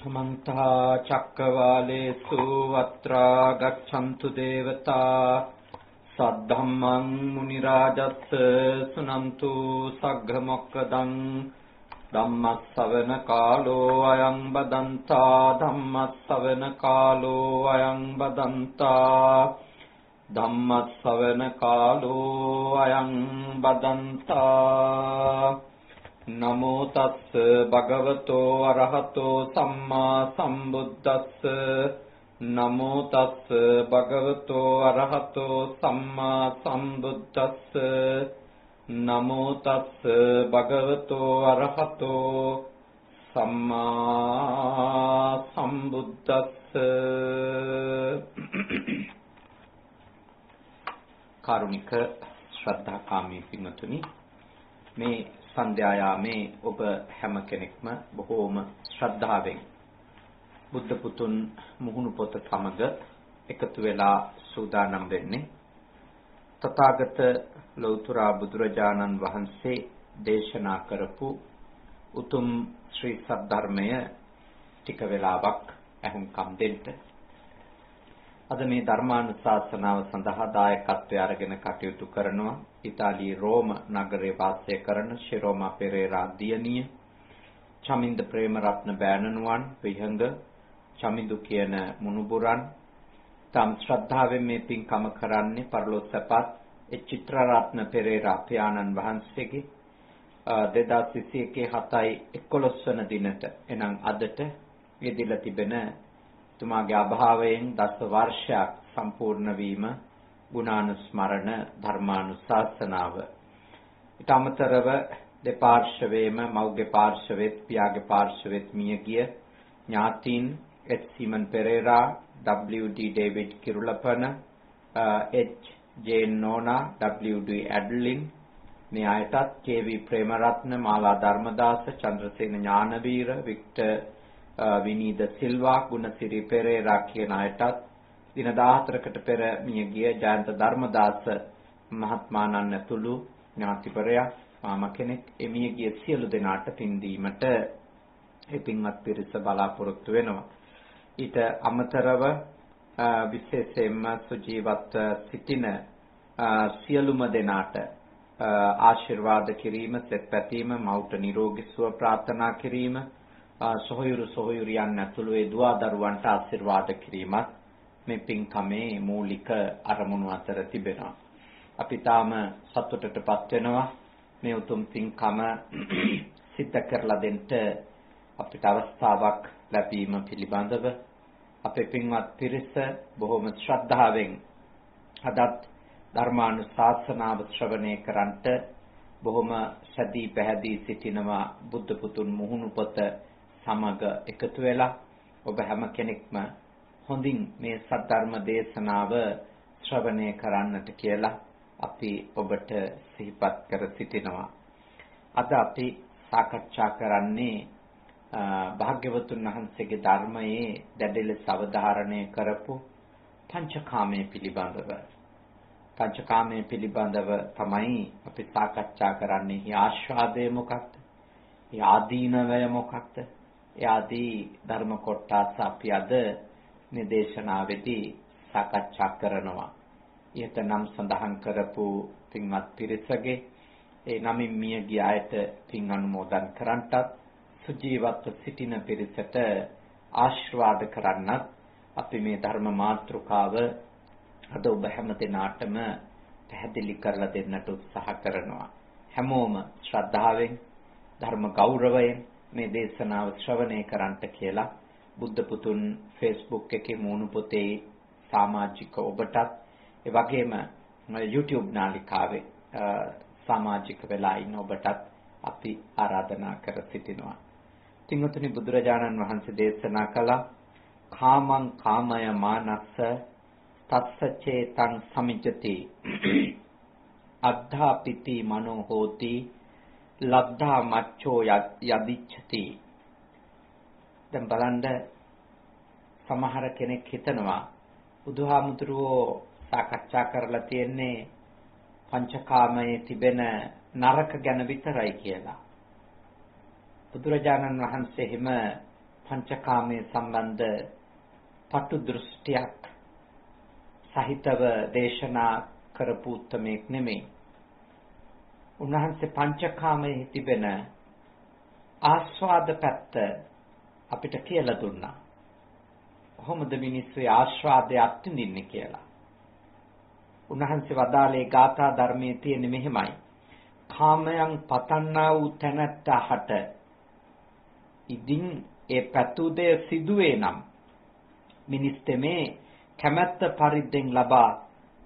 समन्त चक्रवालेषु अत्रा गच्छन्तु देवता सद्धम्मं मुनिराजस् सुनन्तु सग्घमोक्खदं धम्मस्सवन कालो अयं बदन्ता धम्मस्सवन कालो अयं बदन्ता धम्मस्सवन कालो अयं बदन्ता नमो तस् भगवतो अरहतो सम्मा सम्बुद्धस् नमो तस् भगवतो अरहतो सम्मा सम्बुद्धस् नमो तस् भगवतो अरहतो सम्मा सम्बुद्धस् कारुणिक श्रद्धाकामी पिंगतुनि මේ සන්ධ්‍යායාමේ ඔබ හැම කෙනෙක්ම බොහෝම ශ්‍රද්ධාවෙන් බුද්ධ පුතුන් මුහුණු පොත සමග එකතු වෙලා සූදානම් වෙන්නේ තථාගත ලෞතර බුදුරජාණන් වහන්සේ දේශනා කරපු උතුම් ශ්‍රී සද්ධර්මය ටික වෙලාවක් අහුම්කම් දෙන්න. අද මේ ධර්මානුශාසනාව සඳහා දායකත්වය අරගෙන කටයුතු කරනවා ඉතාලියේ රෝම නගරයේ වාසය කරන ශිරෝමා පෙරේරා දියණිය, චමින්ද ප්‍රේමරත්න බෑණනුවන්, විහංග චමින්දු කියන මුණුබුරන් තම ශ්‍රද්ධාවෙන් මේ පින්කම කරන්නේ පරලෝසපත් චිත්‍රරත්න පෙරේරා පියාණන් වහන්සේගේ 2021 7/11 වන දිනට එනම් අදට යෙදিলা තිබෙන තුමාගේ අභාවයෙන් දස වර්ෂයක් සම්පූර්ණ වීම ගුණානුස්මරණ ධර්මානුශාසනාව. ඊට අමතරව දෙපාර්ශවයේම මව්ගේ පාර්ශවෙත් පියාගේ පැවැත්විත් මියගිය ඥාතීන් H Seeman Perera, WD David Kirulapana, H Jane Nona, WD Adeline මේ අයටත් KV ප්‍රේමරත්න, මාලා ධර්මදාස, චන්ද්‍රසේන ඥානවීර, වික්ටර් විනීද සිල්වා, ගුණසිරි පෙරේරා කියන අයටත් දින 14කට පෙර මියගිය ජයන්ත ධර්මදාස මහත්මාණන් ඇතුළු ඥාතිපරයා මාමා කෙනෙක් එමියගිය සියලු දෙනාට පින් දීමට ඒ පින්වත් පිරිස බලාපොරොත්තු වෙනවා. ඊට අමතරව විශේෂයෙන්ම සුජීවත්ව සිටින සියලුම දෙනාට ආශිර්වාද කිරීම, සෙත් පැතීම, මවුට නිරෝගී සුව ප්‍රාර්ථනා කිරීම, සොහොයුරියන් ඇතුළු ඒ දුවා දරුවන්ට ආශිර්වාද කිරීමත් මේ පින්කමේ මූලික අරමුණු අතර තිබෙනවා. අපි තාම සතුටටපත් වෙනවා මේ උතුම් පින්කම සිද්ධ කරලා දෙන්න අපිට අවස්ථාවක් ලැබීම පිළිබඳව. අපේ පින්වත් පිරිස බොහොම ශ්‍රද්ධාවෙන් අදත් ධර්මානුශාසනාව ශ්‍රවණය කරන්ට බොහොම සැදී පැහැදී සිටිනවා බුද්ධ පුතුන් මුහුණු පොත සමග එකතු වෙලා. ඔබ හැම කෙනෙක්ම හොඳින් මේ සද්ධර්ම දේශනාව ශ්‍රවණය කරන්නට කියලා අපි ඔබට සිහිපත් කර සිටිනවා. අද අපි සාකච්ඡා කරන්නේ භාග්‍යවතුන් වහන්සේගේ ධර්මයේ දැඩි ලෙස අවධාරණය කරපු පංචකාමයේ පිළිබඳව. පංචකාමයේ පිළිබඳව තමයි අපි සාකච්ඡා කරන්නේ. මේ ආස්වාදය මොකක්ද? මේ ආදීනවය මොකක්ද? ඒ ආදී ධර්ම කොටස අපි අද මේ දේශනාවේදී සාකච්ඡා කරනවා. ඊට නම් සඳහන් කරපු පින්වත් පිරිසගේ ඒ නමින් මිය ගිය අයට පින් අනුමෝදන් කරන්නටත්, සුජීවත්ව සිටින පිරිසට ආශිර්වාද කරන්නත් අපි මේ ධර්ම මාතෘකාව අද ඔබ හැම දිනාටම පැහැදිලි කරලා දෙන්නට උත්සාහ කරනවා. හැමෝම ශ්‍රද්ධාවෙන්, ධර්ම ගෞරවයෙන් මේ දේශනාව ශ්‍රවණය කරන්නට කියලා බුද්ධ පුතුන් Facebook එකේ මූණු පොතේ සමාජික ඔබටත් ඒ වගේම YouTube නාලිකාවේ සමාජික වෙලා ඉන්න ඔබටත් අපි ආරාධනා කර සිටිනවා. තින්වතුනි, බුදුරජාණන් වහන්සේ දේශනා කළ කාමං කාමය මානස්ස තත්සචේතං සමිජ්ජති අද්ධා පිති මනෝ හෝති ලබ්ධා මච්ඡෝ යදිච්ඡති. දැන් බලන්න, සමහර කෙනෙක් හිතනවා බුදුහාමුදුරුවෝ සාකච්ඡා කරලා තියෙන්නේ පංචකාමයේ තිබෙන නරක ගැන විතරයි කියලා. බුදුරජාණන් වහන්සේ හිම පංචකාමයේ සම්බන්ධ පටු දෘෂ්ටියක් සහිතව දේශනා කරපු උත්තමෙක් නෙමෙයි. උන්වහන්සේ පංචකාමයේ තිබෙන ආස්වාද පැත්ත අපිට කියලා දුන්නා. කොහොමද මිනිස්සු ආස්වාදය අත්විඳින්නේ කියලා. උන්වහන්සේ වදාළේ ගාථා ධර්මයේ තියෙන මෙහෙමයි. කාමයන් පතන්නා වූ තැනැත්තාට ඉදින් ඒ පැතුදේ සිදුවේ නම් මිනිස්තමේ කැමැත්ත පරිද්දෙන් ලබා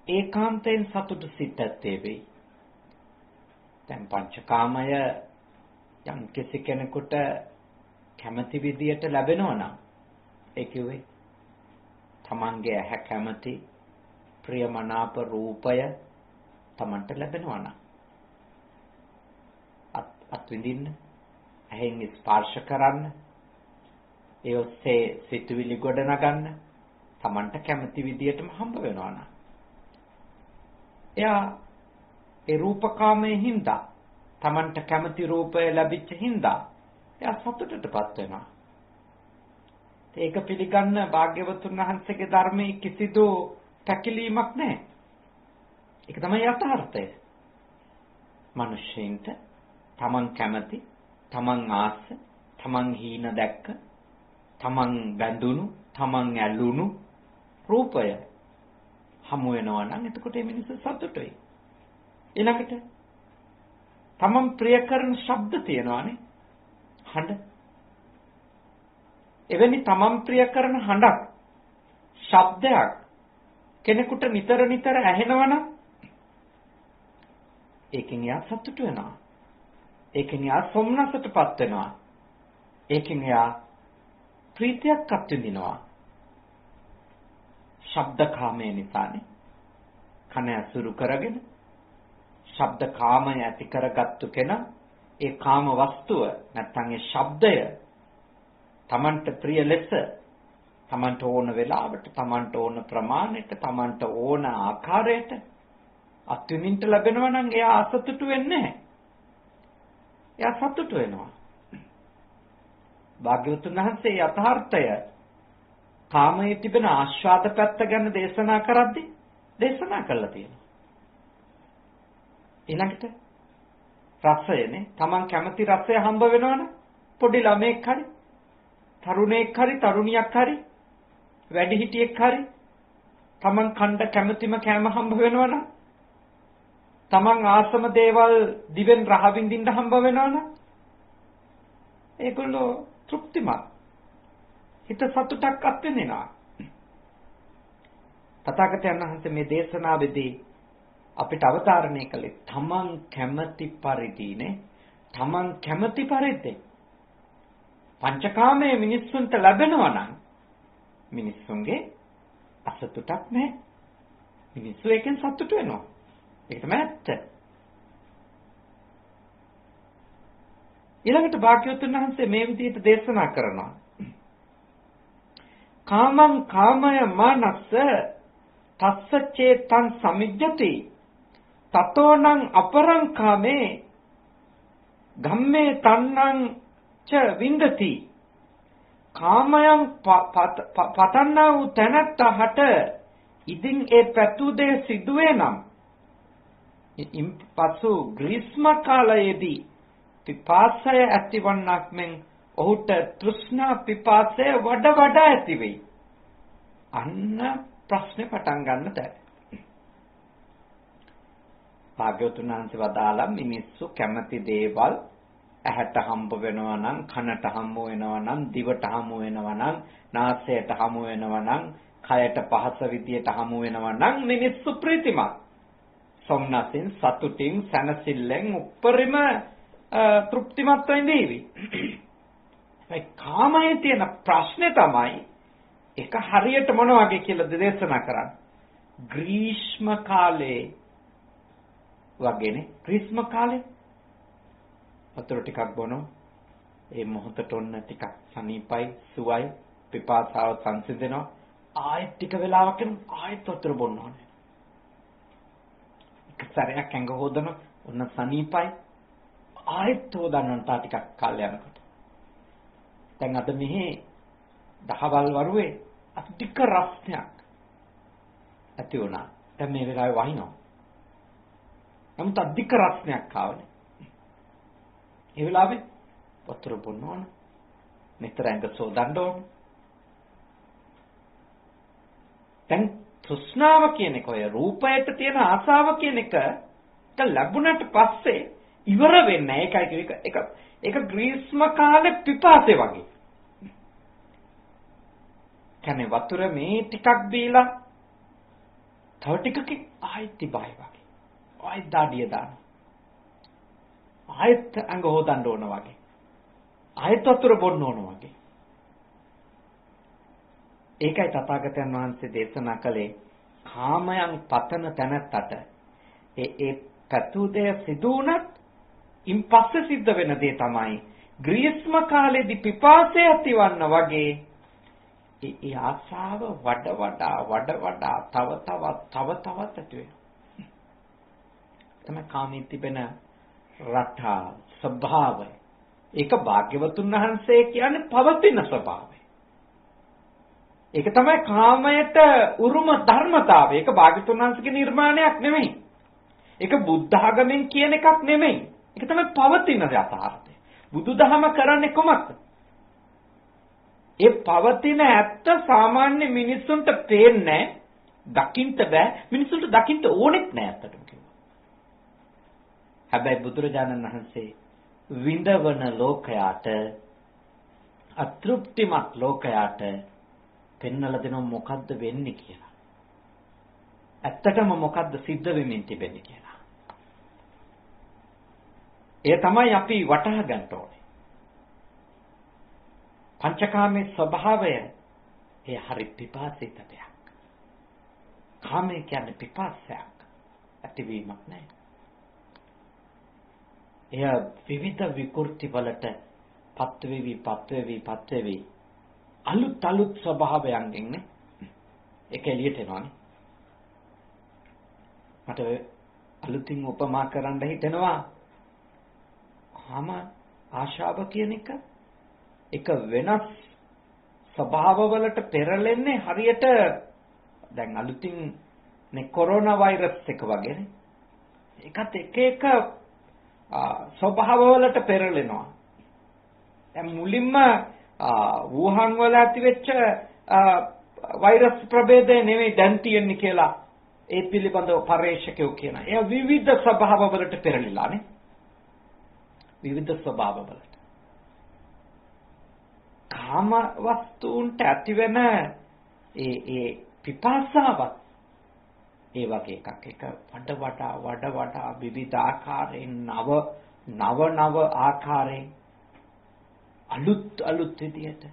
ඒකාන්තයෙන් සතුටු සිතත්තේ වෙයි. දැන් පංචකාමය යම් කෙනෙකුට කැමැති විදියට ලැබෙනවා නම් ඒ කිව්වේ තමන්ගේ ඇහැ කැමැති ප්‍රියමනාප රූපය තමන්ට ලැබෙනවා නම් අත්විඳින්න, ඇහෙන් ස්පර්ශ කරන්න, ඒ ඔස්සේ සිතුවිලි ගොඩනගන්න තමන්ට කැමති විදියටම හම්බ වෙනවා නම් එයා ඒ රූපකාමයේ හින්දා තමන්ට කැමති රූපය ලැබිච්ච හින්දා එයා සතුටටපත් වෙනවා. ඒක පිළිගන්න භාග්‍යවතුන් වහන්සේගේ ධර්මයේ කිසිදු පැකිලීමක් නැහැ. ඒක තමයි යථාර්ථය. මිනිස්සුන්ට තමන් කැමති, තමන් ආස, තමන් හීන දැක්ක, තමන් බැඳුණු, තමන් ඇලුණු රූපය හමු වෙනවා නම් එතකොට මේ මිනිස්සු සතුටුයි. ඊළඟට තමන් ප්‍රිය කරන ශබ්ද තියෙනවානේ, හඬ. එවැනි තමන් ප්‍රිය කරන හඬක්, ශබ්දයක් කෙනෙකුට නිතර නිතර ඇහෙනවනම් ඒකෙන් එයා සතුටු වෙනවා. ඒකෙන් එයා සොම්නසටපත් වෙනවා. ඒකෙන් එයා ප්‍රීතියක් අත්විඳිනවා. ශබ්දකාමයේ නිසානේ. කන අසුරු කරගෙන ශබ්ද කාමය ඇති කරගත්තු කෙනා ඒ කාම වස්තුව නැත්නම් ඒ ශබ්දය තමන්ට ප්‍රිය ලෙස තමන්ට ඕන වෙලාවට තමන්ට ඕන ප්‍රමාණයට තමන්ට ඕන ආකාරයට අත්විඳින්න ලැබෙනවා නම් එයා අසතුටු වෙන්නේ නැහැ. එයා සතුටු වෙනවා. භාග්‍යවතුන් වහන්සේ යථාර්ථය කාමයේ තිබෙන ආස්වාද පැත්ත ගැන දේශනා කරද්දී දේශනා කළා තියෙනවා. ඊළඟට රසයනේ තමන් කැමති රසය හම්බ වෙනවනේ පොඩි ළමෙක් හරි තරුණයෙක් හරි තරුණියක් හරි වැඩිහිටියෙක් හරි තමන් කණ්ඩ කැමතිම කෑම හම්බ වෙනවනම් තමන් ආසම දේවල් දිවෙන් රහ විඳින්න හම්බ වෙනවනම් ඒගොල්ලෝ තෘප්තිමත් හිත සතුටක් අත්විඳිනවා. තථාගතයන් වහන්සේ මේ දේශනාවේදී අපිට අවධාරණය කළේ තමන් කැමති පරිදිනේ, තමන් කැමති පරිද්දේ පංචකාමයේ මිනිස්සුන්ට ලැබෙනවා නම් මිනිස්සුන්ගේ අසතුටක් නැහැ. මිනිස්සු ඒකෙන් සතුට වෙනවා. ඒක තමයි ඇත්ත. ඊළඟට භාග්‍යවතුන් වහන්සේ මේ විදිහට දේශනා කරනවා. කාමං කාමය මානස්ස තස්ස චේතං සමිජ්ජති තතෝනං අපරං කාමේ ගම්මේ තන්නං ච වින්දති. කාමයන් පතන්නා වූ තැනැත්තහට ඉදින් ඒ පැතු දේ සිදුවේ නම් පසු ග්‍රීස්ම කාලයේදී පිපාසය ඇතිවන්නක් මෙන් ඔහුට තෘෂ්ණා පිපාසය වඩා ඇති වෙයි. අන්න ප්‍රශ්නේ පටන් ගන්නට. භාග්‍යවතුන් වහන්සේ වදාළා මිනිස්සු කැමති දේවල් ඇහැට හම්බ වෙනවා නම්, කනට හම්බ වෙනවා නම්, දිවට හම්බ වෙනවා නම්, නාසයට හම්බ වෙනවා නම්, කයට පහස විදියට හම්බ වෙනවා නම් මිනිස්සු ප්‍රීතිමත්. සොම්නසින් සතුටින් සැනසෙල්ලෙන් උපරිම තෘප්තිමත් වෙන්නේවි. ඒ කාමයේ තියෙන ප්‍රශ්නේ තමයි ඒක හරියට මොන වගේ කියලාද දේශනා කරන්නේ. ග්‍රීෂ්ම කාලේ වගේනේ. ග්‍රීෂ්ම කාලේ වතුර ටිකක් බොනවා. ඒ මොහොතට ඔන්න ටිකක් සනීපයි, සුවයි, පිපාසාව සංසිඳෙනවා. ආයෙත් ටික වෙලාවක් යන ආයෙත් වතුර බොන්න ඕනේ. එක සැරයක් ඇඟ හොදන ඔන්න සනීපයි. ආයෙත් හොදන්න තා ටිකක් කාල යනකොට. දැන් අද මෙහි දහවල් වරුවේ අධික රස්නයක් ඇති වුණා. දැන් මේ වෙලාවේ වහිනවා. නමුත් අධික රස්නයක් ආවනේ. ඒ වෙලාවේ වතුර බොන්න ඕන. නිතර ඇඟ සෝදන්න ඕන. දැන් තෘෂ්ණාව කියන එක, ඔය රූපයට තියෙන ආසාව කියන එක ලැබුණට පස්සේ ඉවර වෙන්නේ නැහැ. ඒක ග්‍රීස්ම කාලේ පිපාසය වගේ. කන්නේ වතුර මේ ටිකක් දීලා තව ටිකකින් ආයෙත් තිබයි වගේ. ආයෙත් දාඩිය දාන. ආයෙත් අඟ හොදන්න ඕන වගේ. ආයෙත් වතුර බොන්න ඕන වගේ. ඒකයි තථාගතයන් වහන්සේ දේශනා කළේ කාමයන් පතන තැනත්තට ඒ පැතුදේ සිදු වුණත් ඉන්පස්සේ සිද්ධ වෙන දේ තමයි ග්‍රීස්ම කාලේදී පිපාසය ඇතිවන්න වගේ ඒ ආසාව වඩ වඩා තව තවත් ඇති වෙනවා. තමයි කාමී තිබෙන රටා ස්වභාවය. ඒක භාග්‍යවතුන් වහන්සේ කියන්නේ පවතින ස්වභාවය. ඒක තමයි කාමයට උරුම ධර්මතාවය. ඒක භාග්‍යවතුන් වහන්සේගේ නිර්මාණයක් නෙමෙයි. ඒක බුද්ධ ආගමෙන් කියන එකක් නෙමෙයි. ඒක තමයි පවතින යථාර්ථය. බුදුදහම කරන්නේ කොහොමද? ඒ පවතින ඇත්ත සාමාන්‍ය මිනිස්සුන්ට පේන්නේ දකින්න බෑ. මිනිස්සුන්ට දකින්න ඕනෙත් නෑ අත්තටම කිව්වා. හැබැයි බුදුරජාණන් වහන්සේ විඳවන ලෝකයාට, අතෘප්තිමත් ලෝකයාට පෙන්වලා දෙනවා මොකද්ද වෙන්නේ කියලා. ඇත්තටම මොකද්ද සිද්ධ වෙමින් තිබෙන්නේ කියලා. ඒ තමයි අපි වටහා ගන්න ඕනේ. පංචකාමයේ ස්වභාවය ඒ හරි පිපාසිත දෙයක්. කාමය කියන්නේ පිපාසයක්, ඇතිවීමක් නෑ. එය විවිධ විකෘති වලට පත් වෙවි අලුත් ස්වභාවයන්ගෙන් නේ ඒක එළියට එනවානේ. මට අලුතින් උපමා කරන්න හිතෙනවා. කාම ආශාව කියන එක වෙනස් ස්වභාවවලට පෙරලෙන්නේ හරියට දැන් අලුතින් නේ කොරෝනා වෛරස් එක වගේනේ. ඒකත් එක ස්වභාවවලට පෙරලෙනවා. දැන් මුලින්ම වුහාන් වල ඇතිවෙච්ච වෛරස් ප්‍රභේදය නෙමෙයි දැන් තියෙන්නේ කියලා ඒ පිළිබඳව පර්යේෂකයෝ කියනවා. ඒ විවිධ ස්වභාවවලට පෙරලිලානේ. විවිධ ස්වභාවවලට. කාම වස්තුන්ට ඇතිවෙන ඒ පිපාසාවත් ඒ වගේ එකක්. ඒක වඩ වඩා විවිධ ආකාරයෙන් නව ආකාරයෙන් අලුත් විදියට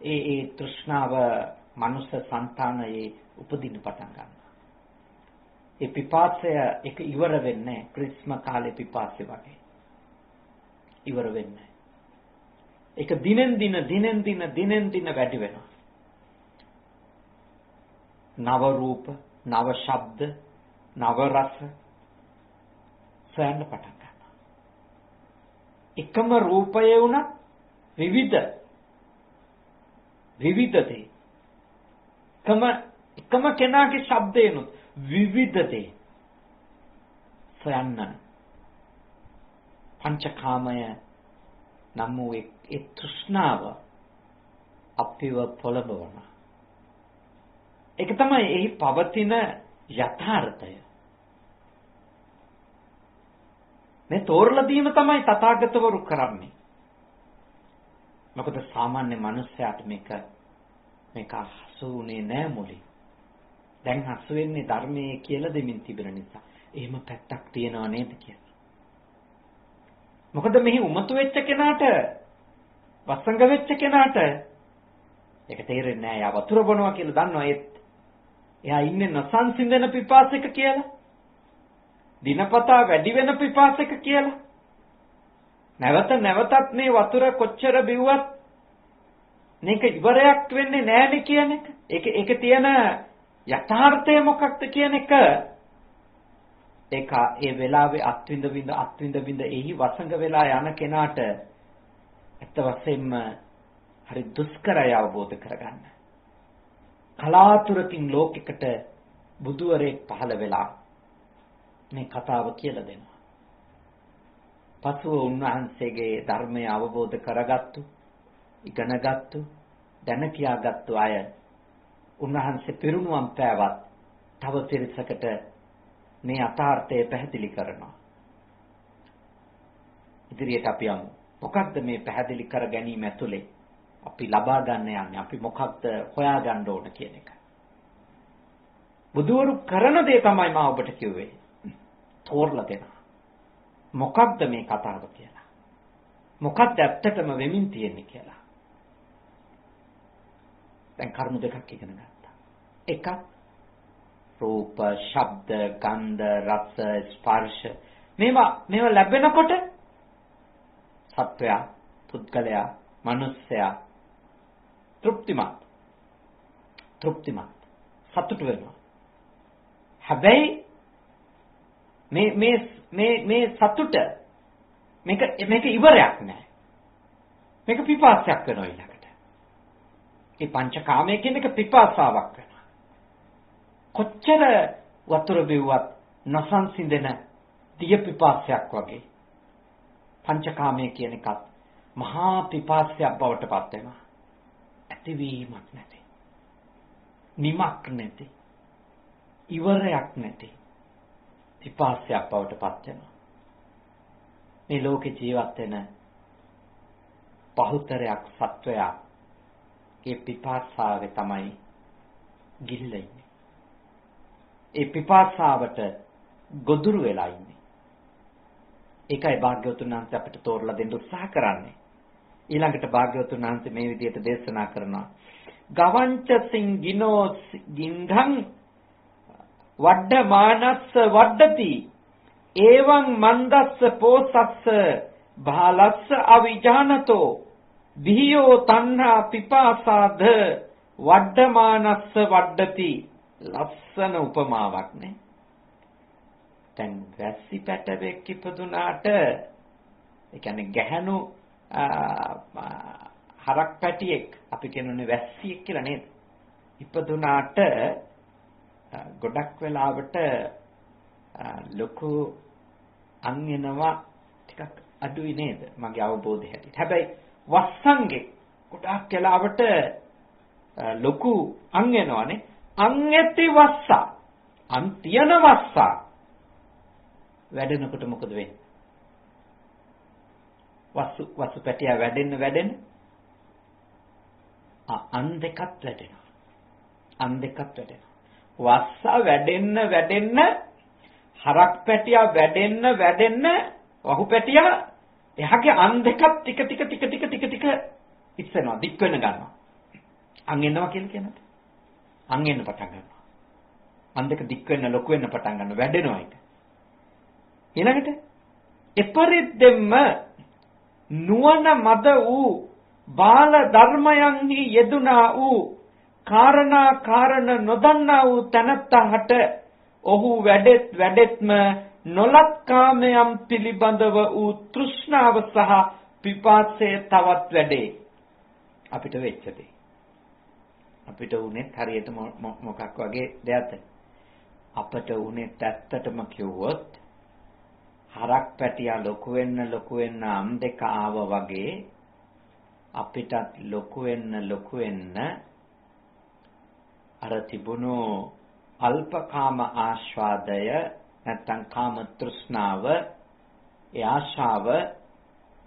ඒ තෘෂ්ණාව මනුෂ්‍ය సంతානයේ උපදින්න පටන් ගන්නවා. ඒ පිපාසය එක ඉවර වෙන්නේ ක්‍රිස්ම කාලේ පිපාසය වගේ. ඉවර වෙන්නේ. ඒක දිනෙන් දින වැඩි වෙනවා. නව රූප, නව ශබ්ද, නව රස සෑහෙන පටන් ගන්නවා. එකම රූපය වුණත් විවිධ දේ. එකම කෙනාගේ ශබ්දේනොත් විවිධ දේ. සයන්න පංචකාමය නම් වූ ඒ තෘෂ්ණාව අපිව පොළඹවන. ඒක තමයි එහි පවතින යථාර්ථය. මේ තෝරලා දීම තමයි තථාගතවරු කරන්නේ. මොකද සාමාන්‍ය මනුස්සයාට මේක හසුුනේ නෑ මුලින්. දැන් හසු වෙන්නේ ධර්මයේ කියලා දෙමින් තිබෙන නිසා. එහෙම පැත්තක් තියනව නේද කියලා. මොකද මෙහි උමතු වෙච්ච කෙනාට, වසංග වෙච්ච කෙනාට ඒක තේරෙන්නේ නෑ. යා වතුර බොනවා කියලා දන්නවා. එයා ඉන්නේ නොසන්සිඳන පිපාසයක කියලා. දිනපතා වැඩි වෙන පිපාසයක කියලා. නැවතත් මේ වතුර කොච්චර බිව්වත් මේක ඉවරයක් වෙන්නේ නෑනේ කියන එක. ඒක තියෙන යථාර්ථය මොකක්ද කියන එක ඒක ඒ වෙලාවේ අත්විඳ එහි වසඟ වෙලා යන කෙනාට ඇත්ත වශයෙන්ම හරි දුෂ්කරයි අවබෝධ කරගන්න. කලාතුරකින් ලෝකෙකට බුදුවරයෙක් පහළ වෙලා මේ කතාව කියලා දෙනවා. පසුව උන්වහන්සේගේ ධර්මය අවබෝධ කරගත්තු, ඉගෙනගත්තු, දැන කියාගත්තු අය උන්වහන්සේ පිරුණුවම් පෑවත් තව පිරිසකට මේ අතාර්ථය පැහැදිලි කරනවා. ඉදිරියට අපි යමු. මොකක්ද මේ පැහැදිලි කර ගැනීම ඇතුලේ අපි ලබා ගන්න යන්නේ? අපි මොකක්ද හොයා ගන්න ඕන කියන එක. බුදුවරු කරන දේ තමයි මම ඔබට කිව්වේ. තෝරලා දෙනවා. මොකක්ද මේ කතාව කියලා. මොකක්ද ඇත්තටම වෙමින් තියෙන්නේ කියලා. දැන් කරුණු දෙකක් ඉගෙන ගත්තා. එකක් රූප, ශබ්ද, ගන්ධ, රස, ස්පර්ශ මේවා ලැබෙනකොට සත්වයා, පුද්ගලයා, මිනිස්සයා තෘප්තිමත් සතුටු වෙනවා. හැබැයි මේ සතුට මේක ඉවරයක් නෑ. මේක පිපාසයක් වෙනවා ඊළඟට. මේ පංචකාමයේ කියන එක පිපාසාවක් වෙනවා. කොච්චර වතුර බිව්වත් නොසන්සිඳෙන දිය පිපාසයක් වගේ. පංචකාමයේ කියන එකත් මහා පිපාසයක් බවට පත් වෙනවා. ඇතිවීමක් නැති. නිමක් නැති. ඉවරයක් නැති. පිපාසයක් බවට පත් වෙනවා. මේ ලෝකේ ජීවත් වෙන බහුතරයක් සත්වයා ඒ පිපාසාවේ තමයි ගිල්ල ඉන්නේ. ඒ පිපාසාවට ගොදුරු වෙලා ඉන්නේ. ඒකයි භාග්‍යවතුන් වහන්සේ අපිට තෝරලා දෙන්න උත්සාහ කරන්නේ. ඊළඟට භාග්‍යවතුන් වහන්සේ මේ විදිහට දේශනා කරනවා. ගවංච සිංගිනෝ ගින්ධං වඩ්ඩමානස්ස වඩ්ඩති එවං මන්දස්ස පෝසස්ස බාලස්ස අවිජානතෝ විහියෝ තණ්හා පිපාසාද වඩ්ඩමානස්ස වඩ්ඩති. ලස්සන උපමාවක් නේ. දැන් වැස්සි පැටවෙක් ඉපදුනාට ඒ කියන්නේ ගැහණු හරක් පැටියෙක් අපි කියනනේ වැස්සියෙක් කියලා නේද? ඉපදුනාට ගොඩක් වෙලාවට ලොකු අංගෙනවා ටිකක් අඩුයි නේද? මගේ අවබෝධය හැටියට. හැබැයි වස්සංගේ ගොඩක් වෙලාවට ලොකු අංගෙනවානේ. අංගෙති වස්සා අන් තියන වස්සා වැඩෙනකොට මොකද වෙන්නේ? වස්තු පැටියා වැඩෙන්න අන් දෙකත් වැඩෙනවා. වස්සා වැඩෙන්න හරක් පැටියා වැඩෙන්න වහු පැටියා එහාගේ අන් දෙකත් ටික ඉස්සෙනවා දික් වෙන ගන්නවා. අන් එනවා කියලා කියනද? අන් එන්න පටන් ගන්නවා. අන් දෙක දික් වෙන්න ලොකු වෙන්න පටන් ගන්නවා වැඩෙනවා ඒක. ඊළඟට එපරිද්දෙම නුවණ මද වූ බාල ධර්මයන්හි යෙදුනා වූ කාරණ නොදන්නා වූ තනත්තහට ඔහු වැඩෙත්ම නොලත් කාමයන් පිළිබඳව වූ තෘෂ්ණාව සහ පිපාසය තවත් වැඩේ. අපිට වෙච්ච දේ. අපිට උනේ හරියට මොකක් වගේ දෙයක්ද? අපට උනේ ඇත්තටම කිව්වොත් හරක් පැටියා ලොකු වෙන්න අම් දෙක ආව වගේ අපිටත් ලොකු වෙන්න අර තිබුණු අල්පකාම ආස්වාදය නැත්තම් කාම තෘෂ්ණාව ඒ ආශාව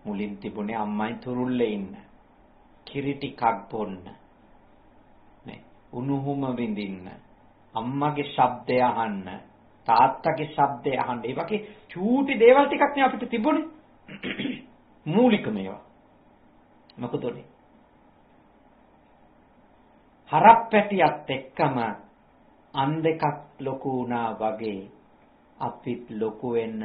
මුලින් තිබුණේ අම්මයි තුරුල්ලේ ඉන්න කිරි ටිකක් බොන්න නේ උණුහුම විඳින්න අම්මගේ ශබ්දය අහන්න තාත්තගේ ශබ්දය අහන්න ඒ වගේ චූටි දේවල් ටිකක් නේ අපිට තිබුණේ මූලික මේවා මොකද උනේ හරක් පැටියත් එක්කම අන් දෙකක් ලොකු වුණා වගේ අපිත් ලොකු වෙන්න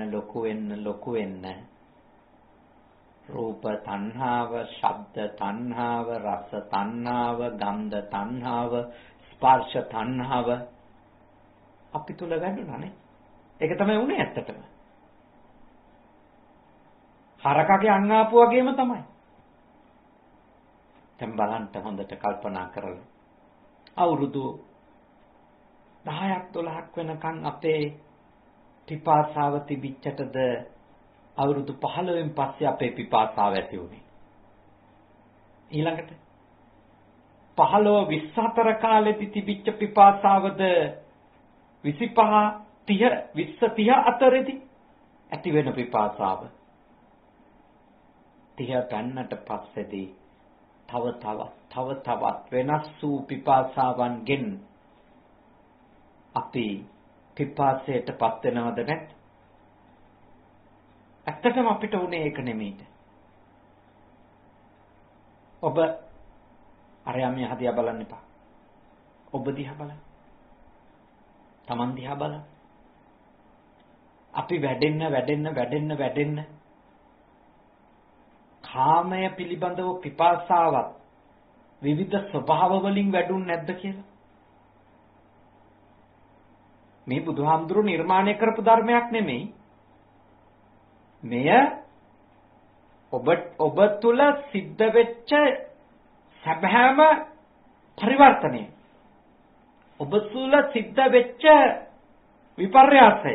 රූප තණ්හාව, ශබ්ද තණ්හාව, රස තණ්හාව, ගන්ධ තණ්හාව, ස්පර්ශ තණ්හාව අපි තුල වැඩුණානේ. ඒක තමයි උනේ ඇත්තටම. හරකගේ අං ආපු වගේම තමයි. දැන් බලන්න හොඳට කල්පනා කරලා අවුරුදු 10ක් 12ක් වෙනකන් අපේ පිපාසාව තිබිච්චටද අවුරුදු 15න් පස්සේ අපේ පිපාසාව ඇති වුණේ. ඊළඟට 15 24 කාලෙදි තිබිච්ච පිපාසාවද 25 30 20 30 අතරෙදි ඇති වෙන පිපාසාව 30 පන්නට පස්සේදී තව තවත් වෙනස් වූ පිපාසාවන්ගෙන් අපි පිපාසයටපත් වෙනවද නැත්? ඇත්තටම අපිට උනේ ඒක නෙමෙයිද? ඔබ අරයා මෙහා දිහා බලන්න එපා. ඔබ දිහා බලන්න. Taman දිහා බලන්න. අපි වැඩෙන්න කාමය පිළිබඳව පිපාසාවත් විවිධ ස්වභාව වලින් වැඩුන් නැද්ද කියලා? මේ බුදුහාමුදුරු නිර්මාණය කරපු ධර්මයක් නෙමෙයි. මෙය ඔබ තුල සිද්ධ වෙච්ච සැබෑම පරිවර්තනය. ඔබ තුල සිද්ධ වෙච්ච විපර්යාසය.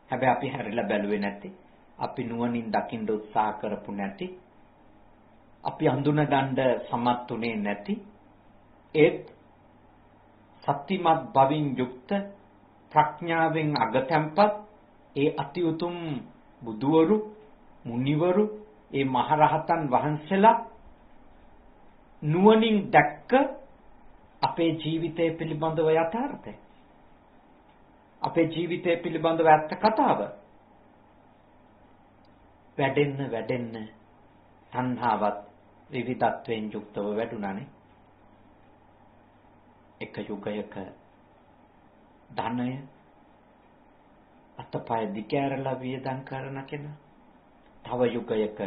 හැබැයි අපි හැරිලා බැලුවේ නැති, අපි නුවණින් දකින්න උත්සාහ කරපු නැති, අපි හඳුන ගන්න සමත් උනේ නැති ඒත් සත්‍යමත් භවින් යුක්ත ප්‍රඥාවෙන් අගතැම්පත් ඒ අති උතුම් බුදුවරු මුනිවරු ඒ මහරහතන් වහන්සේලා නුවණින් දැක්ක අපේ ජීවිතය පිළිබඳව යථාර්ථය, අපේ ජීවිතය පිළිබඳව ඇත්ත කතාව වැඩෙන්න තණ්හාවත් විවිධත්වයෙන් යුක්තව වැඩුණානේ. එක යුගයක ධනය අතපය දිගෑරලා වියදම් කරන කෙනා තව යුගයක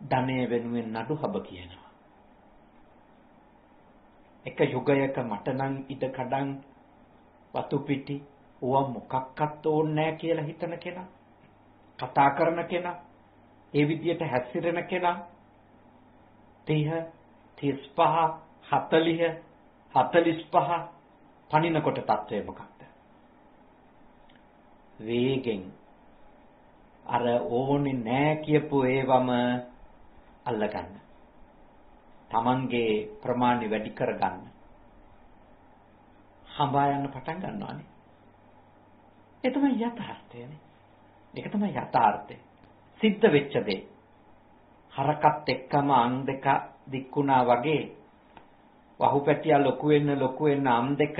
ධනය වෙනුවෙන් නඩු හබ කියනවා. එක යුගයක මට නම් ඉඩ කඩන් වතු පිටි ඕවා මොකක්වත් ඕනේ නැහැ කියලා හිතන කෙනා, කතා කරන කෙනා, ඒ විදියට හැසිරෙන කෙනා 30 35 40 45 පණිනකොට තත්වය මොකක්ද? වේගෙන් අර ඕනේ නෑ කියපු ඒවම අල්ලගන්න. Tamanගේ ප්‍රමාණය වැඩි කරගන්න. හඹා යන්න පටන් ගන්නවානේ. ඒ තමයි යථාර්ථයනේ. ඒක තමයි යථාර්ථය. සිද්ධ වෙච්ච දේ. හරකත් එක්කම අං දෙක දික්ුණා වගේ වහුපැටියා ලොකු වෙන්න අම් දෙක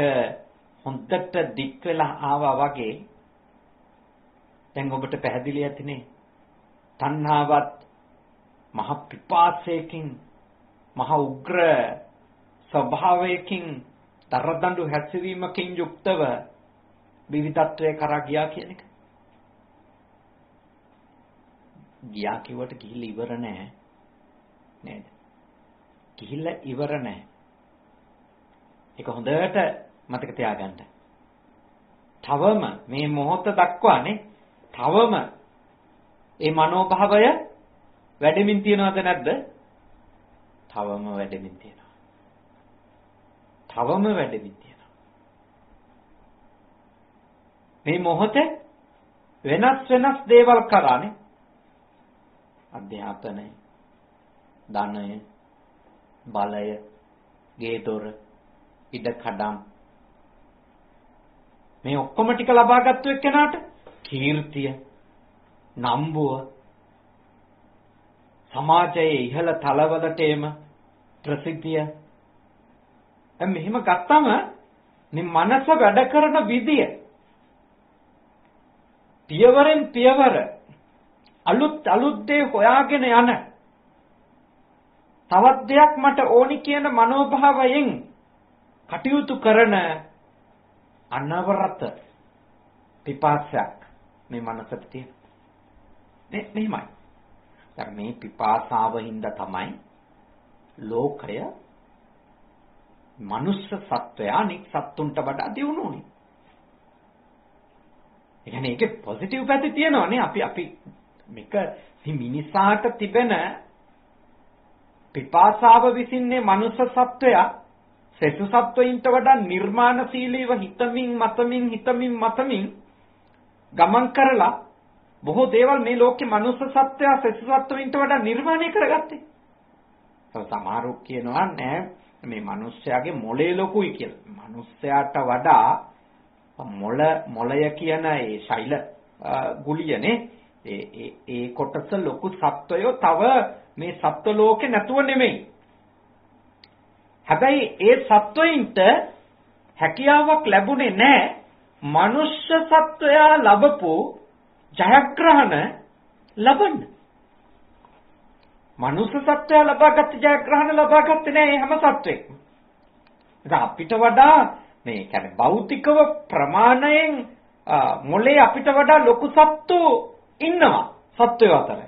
හොඳට දික් වෙලා ආවා වගේ දැන් ඔබට පැහැදිලි ඇතිනේ. තණ්හාවත් මහ පිපාසයකින් මහ උග්‍ර ස්වභාවයකින් තරදඬු හැසිරීමකින් යුක්තව විවිධත්වයේ කරා ගියා කියන එක. ගියා කිව්වට ගිහිල්ලා ඉවර නෑ නේද? ගිහිල්ලා ඉවර නෑ. ඒක හොඳට මතක තියාගන්න. තවම මේ මොහොත දක්වානේ තවම ඒ මනෝභාවය වැඩෙමින් තියනවද නැද්ද? තවම වැඩෙමින් තියෙනවා. තවම වැඩෙමින් තියෙනවා. මේ මොහොතේ වෙනස් දේවල් කරානේ. අධ්‍යාපනය, ධනය, බලය, ගේ දොර, ඉඩ කඩම් මේ ඔක්කොම ටික ලබාගත්තු එක්කෙනාට කීර්තිය, නම්බුව, සමාජයේ ඉහළ තලවලට එම ප්‍රසිද්ධිය. මෙහෙම ගත්තම මේ මනස වැඩ කරන විදිය පියවරෙන් පියවර අලුත් දේ හොයාගෙන යන තවත් දෙයක් මට ඕනි කියන මනෝභාවයෙන් කටයුතු කරන අනවරත පිපාසයක් මේ මනසට තියෙන. මෙහෙමයි. දැන් මේ පිපාසාව හින්දා තමයි ලෝකය මනුස්ස සත්වයා අනික් සත්තුන්ට වඩා දියුණුනේ. ඒ කියන්නේ ඒකේ පොසිටිව් පැති තියෙනවානේ. අපි මේක මිනිසාට තිබෙන පිපාසාව විසින්නේ මනුෂ්‍ය සත්වයා සෙසු සත්වයින්ට වඩා නිර්මාණශීලීව හිතමින් මතමින් ගමන් කරලා බොහෝ දේවල් මේ ලෝකේ මනුෂ්‍ය සත්වයා සෙසු සත්වයින්ට වඩා නිර්මාණය කරගත්තේ. සමහරු කියනවා නෑ මේ මිනිස්යාගේ මොළේ ලොකුයි කියලා. මිනිස්යාට වඩා මොළය කියන ඒ ශෛල ගුලියනේ ඒ කොටස ලොකු සත්වයෝ තව මේ සත්ව ලෝකේ නැතුව නෙමෙයි. හැබැයි ඒ සත්වයින්ට හැකියාවක් ලැබුණේ නැහැ මනුෂ්‍ය සත්වයා ලැබපු ජයග්‍රහණ ලබන්න. මනුෂ්‍ය සත්වයා ලබාගත් ජයග්‍රහණ ලබාගත්තේ නැහැ හැම සත්වෙක්ම. අපිට වඩා මේ කියන්නේ භෞතිකව ප්‍රමාණයෙන් මොලේ අපිට වඩා ලොකු සත්තු ඉන්නවා සත්වයෝ අතර.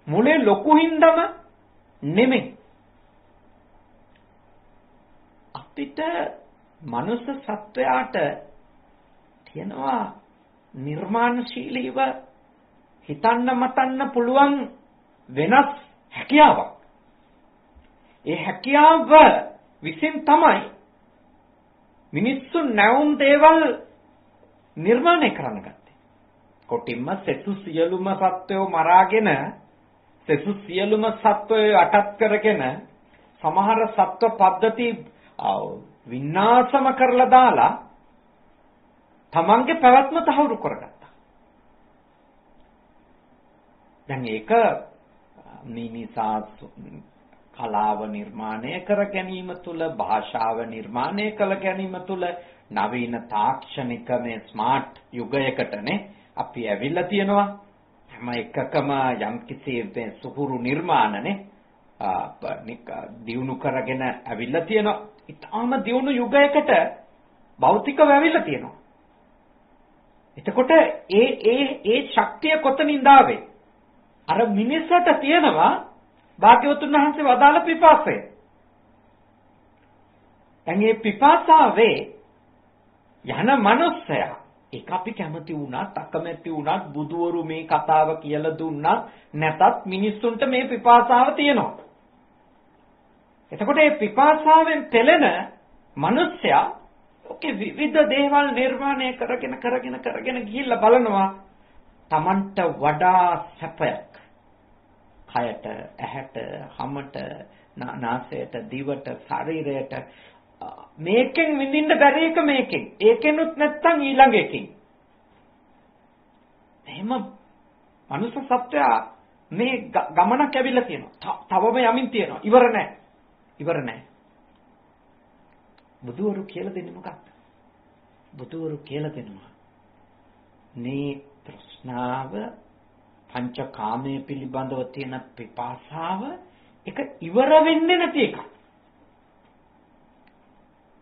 මොලේ ලොකු හින්දම නෙමෙයි. අපිට මනුෂ්‍ය සත්වයාට තියෙනවා නිර්මාණශීලීව හිතන්න මතන්න පුළුවන් වෙනස් හැකියාවක්. ඒ හැකියාව විසින් තමයි මිනිස්සු නැවුම් දේවල් නිර්මාණය කරන්න ගත්තේ. කොටින්ම සෙසු සියලුම සත්වයෝ මරාගෙන සෙසු සියලුම සත්වයෝ අටත් කරගෙන සමහර සත්ව පද්ධති විනාශම කරලා දාලා තමන්ගේ පැවැත්ම තහවුරු කරගත්තා. දැන් ඒක මිනිසා කලාව නිර්මාණය කර ගැනීම තුළ භාෂාව නිර්මාණය කළ ගැනීම තුළ නවීන තාක්ෂණික මේ ස්මාර්ට් යුගයකටනේ අපි ඇවිල්ලා තියෙනවා. හැම එකකම යම්කිසි සුහුරු නිර්මාණනේ දියුණු කරගෙන ඇවිල්ලා තියෙනවා. ඊටාම දියුණු යුගයකට භෞතිකව ඇවිල්ලා තියෙනවා. එතකොට ඒ ශක්තිය කොතනින්ද ආවේ? අර මිනිසට තියෙනවා භාග්‍යවතුන් වහන්සේ වදාළ පිපාසය. දැන් මේ පිපාසාවේ යන මනුස්සයා ඒක අපි කැමති වුණත් අකමැති වුණත් බුදුවරු මේ කතාව කියලා දුන්නත් නැතත් මිනිස්සුන්ට මේ පිපාසාව තියෙනවා. එතකොට මේ පිපාසාවෙන් පෙළෙන මනුස්සයා ඔකේ විවිධ දේවල් නිර්මාණය කරගෙන ගිහිල්ලා බලනවා Tamanට වඩා සැපයක් කයට ඇහැට හමට නාසයට දිවට ශරීරයට මේකෙන් විඳින්න බැරි එක මේකෙන් ඒකෙනුත් නැත්තම් ඊළඟ එකකින් එහෙම මනුෂ්‍ය සත්වයා මේ ගමනක් ඇවිල්ලා තියෙනවා. තවම යමින් තියෙනවා. ඉවර නැහැ. බුදුවරු කියලා දෙන්නේ මොකක්ද? බුදුවරු කියලා දෙනවා මේ තෘෂ්ණාව පංචකාමයේ පිළිබඳව තියෙන පිපාසාව එක ඉවර වෙන්නේ නැති එකක්.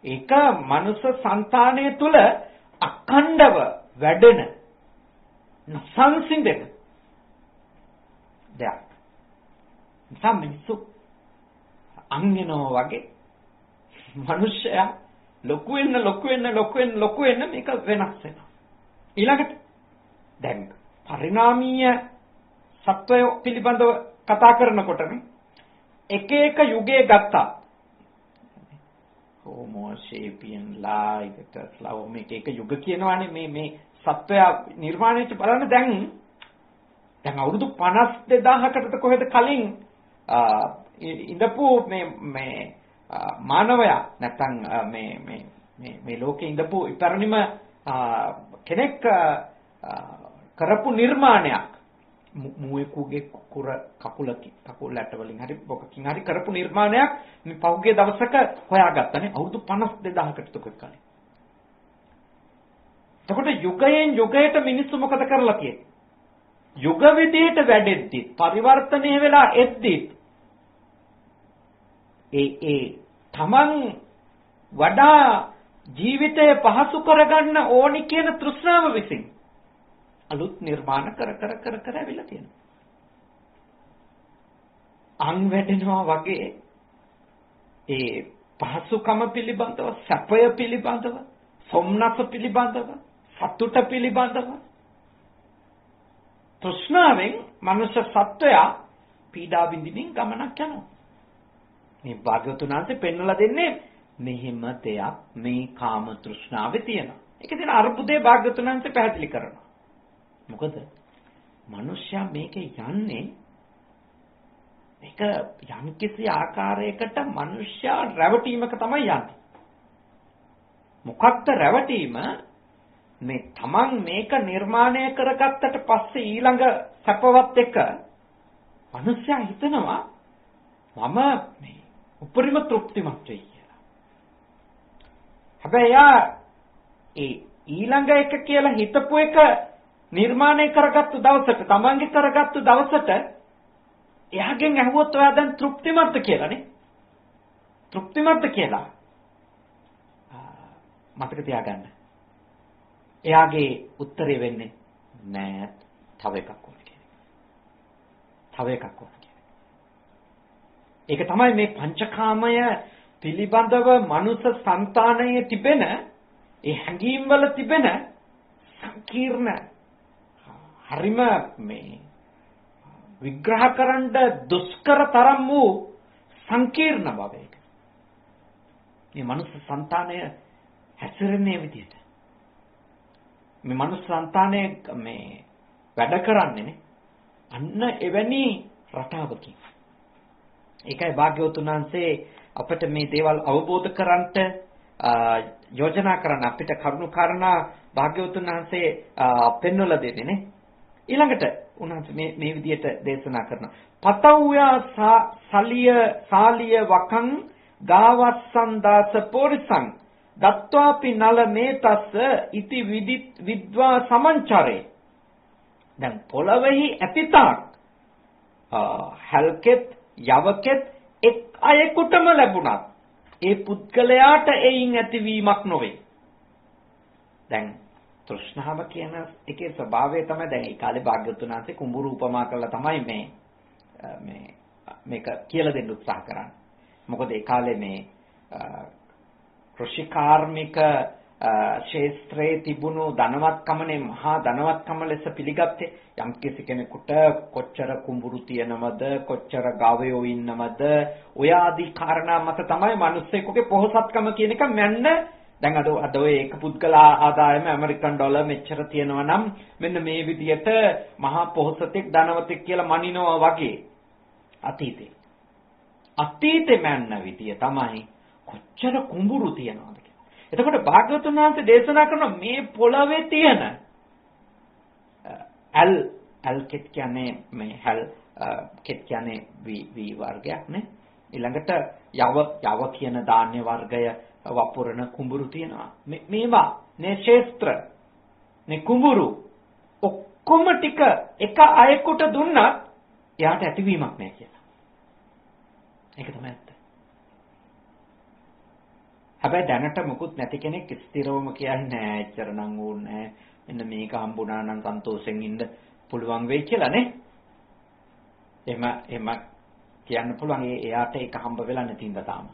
ඒක මනුෂ්‍ය సంతානය තුල අඛණ්ඩව වැඩෙන සංසිඳෙන දෙයක්. සම්මිසු අංගනෝ වගේ මනුෂ්‍යයා ලොකු වෙන්න මේක වෙනස් වෙනවා. ඊළඟට දැන් පරිණාමීය සත්වය පිළිබඳව කතා කරනකොටනේ එක යුගයේ ගත්තා. හෝමෝ සේපියන් ලයිකට ස්ලව් මේක එක යුග කියනවානේ මේ සත්වයා නිර්මාණයට බලන්න දැන් අවුරුදු 52000කට කොහෙද කලින් ඉඳපු මේ මානවයා නැත්නම් මේ ලෝකේ ඉඳපු ඉපරිණිම කෙනෙක් කරපු නිර්මාණයක් මුවෙකුගේ කකුල ඇට වලින් හරි බොකකින් හරි කරපු නිර්මාණයක් මේ පහුගිය දවසක හොයාගත්තනේ අවුරුදු 52000කට තොක කලින්. එතකොට යුගයෙන් යුගයට මිනිස්සු මොකද කරලා තියෙන්නේ? යුග විදියට වැඩෙද්දි පරිවර්තනය වෙලා එද්දි ඒ තමන් වඩා ජීවිතය පහසු කරගන්න ඕනි කියන තෘෂ්ණාව විසින් අලුත් නිර්මාණ කර ඇවිල්ලා තියෙනවා. අං වැඩෙනවා වගේ ඒ පහසුකම පිළිබඳව, සැපය පිළිබඳව, සොම්නස පිළිබඳව, සතුට පිළිබඳව තෘෂ්ණාවෙන් මනුෂ්‍ය සත්වයා පීඩා විඳින්මින් ගමනක් යනවා. මේ භාග්‍යවතුන් වහන්සේ පෙන්වලා දෙන්නේ මෙහිම දෙයක් මේ කාම තෘෂ්ණාවේ තියෙනවා. ඒක තියෙන අර්බුදේ භාග්‍යවතුන් වහන්සේ පැහැදිලි කරනවා. මොකද මිනිස්සයා මේකේ යන්නේ මේක යම්කිසි ආකාරයකට මිනිස්සයා රැවටීමක තමයි යන්නේ. මොකක්ද රැවටීම? මේ තමන් මේක නිර්මාණය කරගත්තට පස්සේ ඊළඟ සැපවත් එක මිනිස්සයා හිතනවා මම මේ උපරිම තෘප්තිමත් වෙයි කියලා. හැබැයි ඒ ඊළඟ එක කියලා හිතපු එක නිර්මාණය කරගත්තු දවසට තමන්ගේ කරගත්තු දවසට එයාගෙන් අහුවොත් ඔයා දැන් තෘප්තිමත්ද කියලානේ. තෘප්තිමත්ද කියලා මතක තියාගන්න. එයාගේ උත්තරේ වෙන්නේ නෑ තව එකක් ඕන කියන එක. තව එකක් ඕන කියන එක. ඒක තමයි මේ පංචකාමය පිළිබඳව මනුෂ්‍ය సంతානයේ තිබෙන ඒ හැඟීම් වල තිබෙන සංකීර්ණ හරිම මේ විග්‍රහ කරන්න දුෂ්කර තරම් වූ සංකීර්ණ බවයක. මේ මනුෂ්‍ය సంతානය හැසිරෙන්නේ විදිහට. මේ මනුෂ්‍ය సంతානය මේ වැඩ කරන්නේ අන්න එවැනි රටාවකින්. ඒකයි භාග්‍යවතුන් වහන්සේ අපිට මේ දේවල් අවබෝධ කරගන්නට යෝජනා කරන අපිට කරුණු කාරණා භාග්‍යවතුන් වහන්සේ පෙන්වලා දෙන්නේ නේ. ඊළඟට උන්වහන්සේ මේ විදිහට දේශනා කරනවා. පතව්‍යා සාලිය වකං ගාවස්සන් දාස පොරිසං දත්වාපි නල මේතස්ස ඉති විද්වා සමංචරේ. දැන් පොළවෙහි ඇතිතාක් හල්කෙත් යවකෙත් එක් අයෙකුටම ලැබුණත් ඒ පුද්ගලයාට එයින් ඇතිවීමක් නොවේ. දැන් තෘෂ්ණාව කියන එකේ ස්වභාවය තමයි දැන් ඒ කාලේ භාග්‍යවතුන් වහන්සේ කුඹුරු උපමා කරලා තමයි මේක කියලා දෙන්න උත්සාහ කරන්නේ. මොකද ඒ කාලේ මේ කෘෂි කාර්මික ශේත්‍රයේ තිබුණු ධනවත්කමනේ මහා ධනවත්කම ලෙස පිළිගත්තේ. යම් කෙනෙකුට කොච්චර කුඹුරු තියෙනවද, කොච්චර ගවයෝ ඉන්නවද, ඔය ආදී කාරණා මත තමයි මිනිස්සෙකුගේ පොහොසත්කම කියන එක මැන්න. දැන් අද ඔය එක පුද්ගල ආදායම ඇමරිකන් ඩොලර් මෙච්චර තියෙනවා නම් මෙන්න මේ විදියට මහා පොහොසතෙක් ධනවතෙක් කියලා මනිනවා වගේ අතීතේ මැන්න විදිය තමයි කොච්චර කුඹුරු තියනවද කියලා. එතකොට භාග්‍යවතුන් වහන්සේ දේශනා කරන මේ පොළවේ තියෙන ඇල් කෙට් කියන්නේ මේ හැල් කෙට් කියන්නේ වී වර්ගයක් නේ. ඊළඟට යව කියන ධාන්‍ය වර්ගය වපුරන කුඹුරු තියෙනවා. මේවා මේ ශේත්‍ර මේ කුඹුරු ඔක්කොම ටික එක අයෙකුට දුන්නත් එයාට ඇතිවීමක් නැහැ කියලා. ඒක තමයි ඇත්ත. හැබැයි දැනට මොකුත් නැති කෙනෙක් ස්ථිරවම කියන්නේ නෑ එච්චර නම් ඕනේ නෑ. මෙන්න මේක හම්බුණා නම් සන්තෝෂෙන් ඉන්න පුළුවන් වෙයි කියලා නේ. එහෙම කියන්න පුළුවන්. එයාට ඒක හම්බ වෙලා නැතිඳ තාම.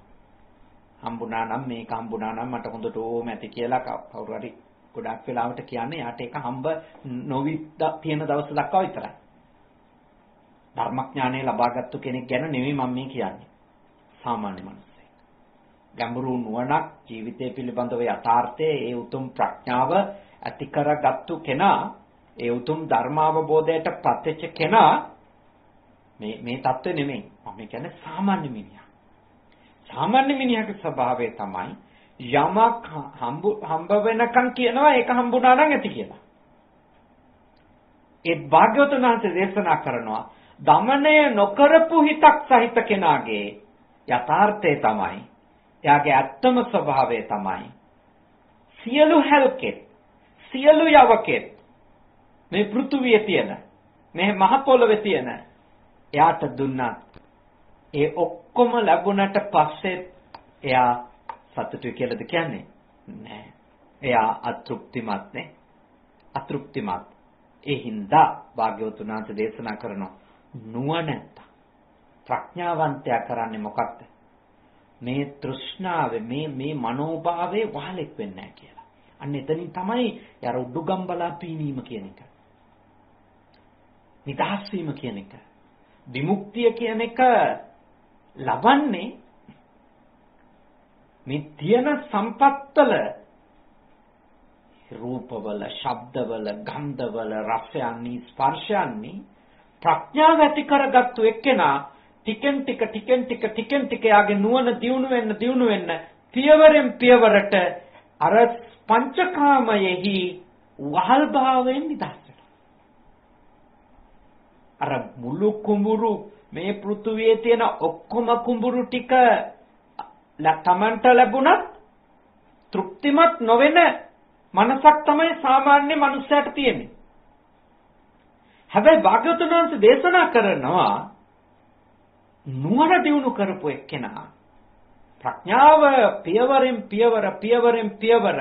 හම්බුණා නම් මේක හම්බුණා නම් මට හොඳට ඕම ඇති කියලා කවුරු හරි ගොඩක් වෙලාවට කියන්නේ යාට ඒක හම්බ නොවි තියෙන දවස් දක්වා විතරයි. ධර්මඥානය ලබාගත්තු කෙනෙක් ගැන නෙමෙයි මම මේ කියන්නේ. සාමාන්‍ය මිනිස්සෙක්. ගැඹුරු නුවණක් ජීවිතය පිළිබඳව යථාර්ථයේ ඒ උතුම් ප්‍රඥාව ඇති කරගත්තු කෙනා, ඒ උතුම් ධර්මාවබෝධයට පත්වෙච්ච කෙනා මේ தත්ත්වෙ නෙමෙයි. මම කියන්නේ සාමාන්‍ය මිනිහා. සාමාන්‍ය මිනිහාගේ ස්වභාවය තමයි යමක් හම්බ වෙනකන් කියනවා ඒක හම්බුණා නම් ඇති කියලා. ඒ භාග්‍යවතුන් වහන්සේ දේශනා කරනවා දමනය නොකරපු හිතක් සහිත කෙනාගේ යථාර්ථය තමයි, එයාගේ ඇත්තම ස්වභාවය තමයි සියලු හැල්කෙත් සියලු යවකෙත් මේ පෘථුවියේ තියෙන මේ මහ පොළවේ තියෙන එයාට දුන්නත් ඒ ඔක්කොම ලැබුණට පස්සේ එයා සතුටුයි කියලාද කියන්නේ? නෑ. එයා අතෘප්තිමත් නේ. අතෘප්තිමත්. ඒ හින්දා භාග්‍යවතුන් වහන්සේ දේශනා කරනවා නුවණැත්ත ප්‍රඥාවන්තයා කරන්නේ මොකක්ද? මේ තෘෂ්ණාවේ මේ මනෝභාවයේ වහලෙක් වෙන්නේ නැහැ කියලා. අන්න එතනින් තමයි යර උඩුගම්බලා පීනීම කියන එක. නිදහස් වීම කියන එක. විමුක්තිය කියන එක ලබන්නේ මේ තියෙන සම්පත්තල රූපවල, ශබ්දවල, ගන්ධවල, රසයන්හි, ස්පර්ශයන්හි ප්‍රඥාව ඇති කරගත්තු එක්කෙනා ටිකෙන් ටික යාගේ නුවණ දියුණු වෙන්න පියවරෙන් පියවරට අර පංචකාමයෙහි වහල් භාවයෙන් නිදහස් වෙනවා. අර මුළු කුඹුරු මේ පෘථුවියේ තියෙන ඔක්කොම කුඹුරු ටික තමන්ට ලැබුණත් තෘප්තිමත් නොවන මනසක් තමයි සාමාන්‍ය මනුස්සයාට තියෙන්නේ. හැබැයි භාග්‍යවතුන් වහන්සේ දේශනා කරනවා නුවණ දියුණු කරපු එක්කෙනා ප්‍රඥාව පියවරෙන් පියවර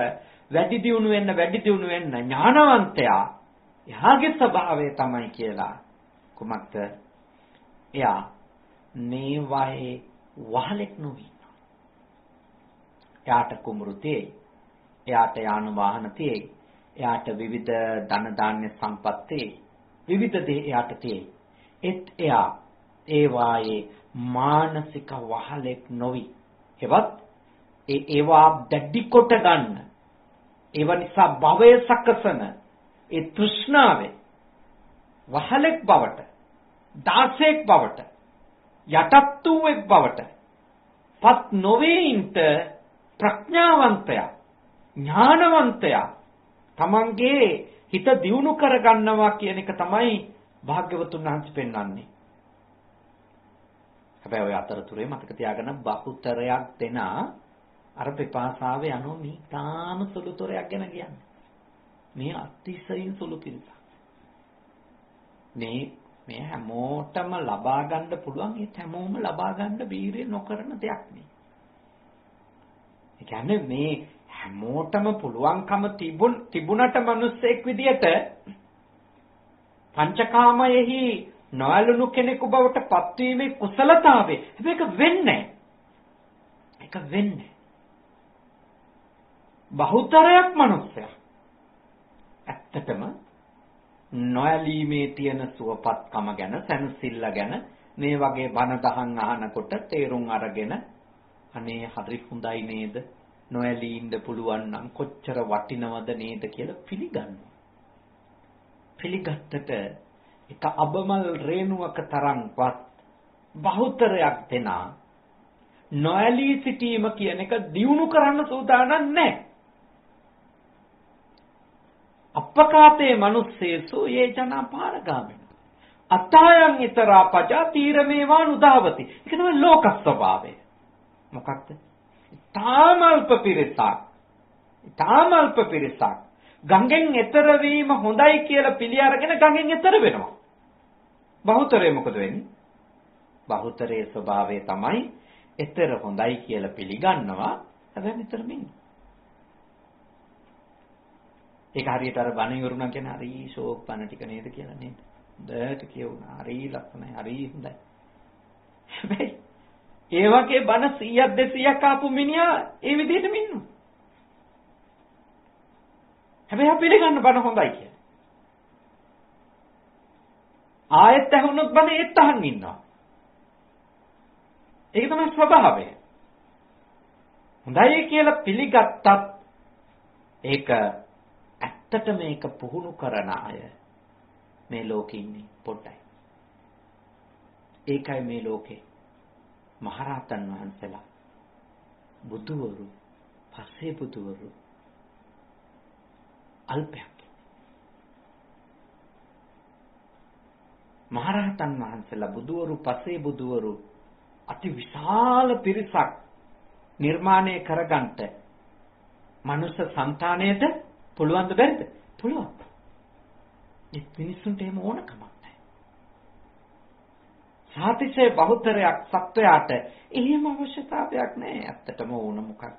වැඩි දියුණු වෙන්න ඥානවන්තයා එයාගේ ස්වභාවය තමයි කියලා කුමක්ද? එයා මේ වහේ වහලෙක් නොවි. එයාට කුඹුරු තියෙයි. එයාට යාන වාහන තියෙයි. එයාට විවිධ ධන ධාන්‍ය සම්පත් තියෙයි. විවිධ දේ එයාට තියෙයි. එයා ඒ වායේ මානසික වහලෙක් නොවි. එවත් ඒවා දැඩි කොට ගන්න. ඒව නිසා භවය සකසන ඒ තෘෂ්ණාවේ වහලෙක් බවට, දාසෙක් බවට, යටත් වූෙක් බවට පත් නොවේින්ට ප්‍රඥාවන්තයා, ඥානවන්තයා තමන්ගේ හිත දියුණු කරගන්නවා කියන එක තමයි භාග්‍යවතුන් වහන්සේ පෙන්වන්නේ. හැබැයි ඔය අතරතුරේ මතක තියාගන්න බහුතරයක් දෙන අර පිපාසාවේ යනවා මේ තාම සුළුතරයක් ගැන කියන්නේ. මේ අතිශයින් සුළු පිරිසක්. මේ හැමෝටම ලබා ගන්න පුළුවන් ඒ හැමෝම ලබා ගන්න බීරිය නොකරන දෙයක් නේ. ඒ කියන්නේ මේ හැමෝටම පුළුවන්කම තිබුණට මිනිස්සෙක් විදියට පංචකාමයෙහි නොඇලුණු කෙනෙකු බවට පත්වීමේ කුසලතාවේ ඒක වෙන්නේ. බහුතරයක් මිනිස්සයා ඇත්තටම නොඇලීමේ තියෙන සුවපත්කම ගැන, සැනසෙල්ල ගැන මේ වගේ බණ දහම් අහනකොට තේරුම් අරගෙන අනේ හරි හොඳයි නේද? නොඇලී ඉන්න පුළුවන් නම් කොච්චර වටිනවද නේද කියලා පිළිගන්නවා. පිළිගත්තට එක අබමල් රේණුවක තරම්වත් බහුතරයක් දෙනා නොඇලී සිටීම කියන එක දියුණු කරන්න සූදානම් නැහැ. අපකාතේ මනුස්සේසු ඒ ජනා පාරගාමින අතයන් ඊතරා පජා තීරමේවා නුදාවති. ඒක තමයි ලෝක ස්වභාවය. මොකක්ද? තාම අල්ප පිරිසක් ගංගෙන් එතර වීම හොඳයි කියලා පිළි අරගෙන ගංගෙන් එතර වෙනවා. බහුතරය මොකද වෙන්නේ? බහුතරයේ ස්වභාවය තමයි එතර හොඳයි කියලා පිළිගන්නවා. හැබැයි මෙතරම ඉන්නේ. ඒක හරියට අර බණ ඉවරුණා කියන හරි ෂෝක් බණ ටික නේද කියලා නේද? හොඳට කියුණා. හරි ලස්සනයි. හරි හොඳයි. හැබැයි ඒ වගේ බණ 100ක් 200ක් ආපු මිනිහා ඒ විදිහටම ඉන්නවා. හැබැයි අපි පිළිගන්න බණ හොඳයි කියලා. ආයෙත් ඇහුනොත් බණ ඒත් අහන් ඉන්නවා. ඒක තමයි ස්වභාවය. හොඳයි කියලා පිළිගත්තත් ඒක ඇත්තට මේක පුහුණු කරන අය මේ ලෝකේ ඉන්නේ පොඩ්ඩයි. ඒකයි මේ ලෝකේ මහරහතන් වහන්සේලා බුදුවරු පස්සේ බුදුවරු අල්පයක්. මහරහතන් වහන්සේලා බුදුවරු පස්සේ බුදුවරු අති විශාල පිරිසක් නිර්මාණය කරගන්නට මනුෂ්‍ය సంతාණයට පුළුවන් ද බැරිද? පුළුවන්. ඒ මිනිසුන්ට එහෙම ඕනකමක් නැහැ. සාතිශය බහුතරයක් සත්වයාට එහෙම අවශ්‍යතාවයක් නැහැ. ඇත්තටම ඕන මොකක්ද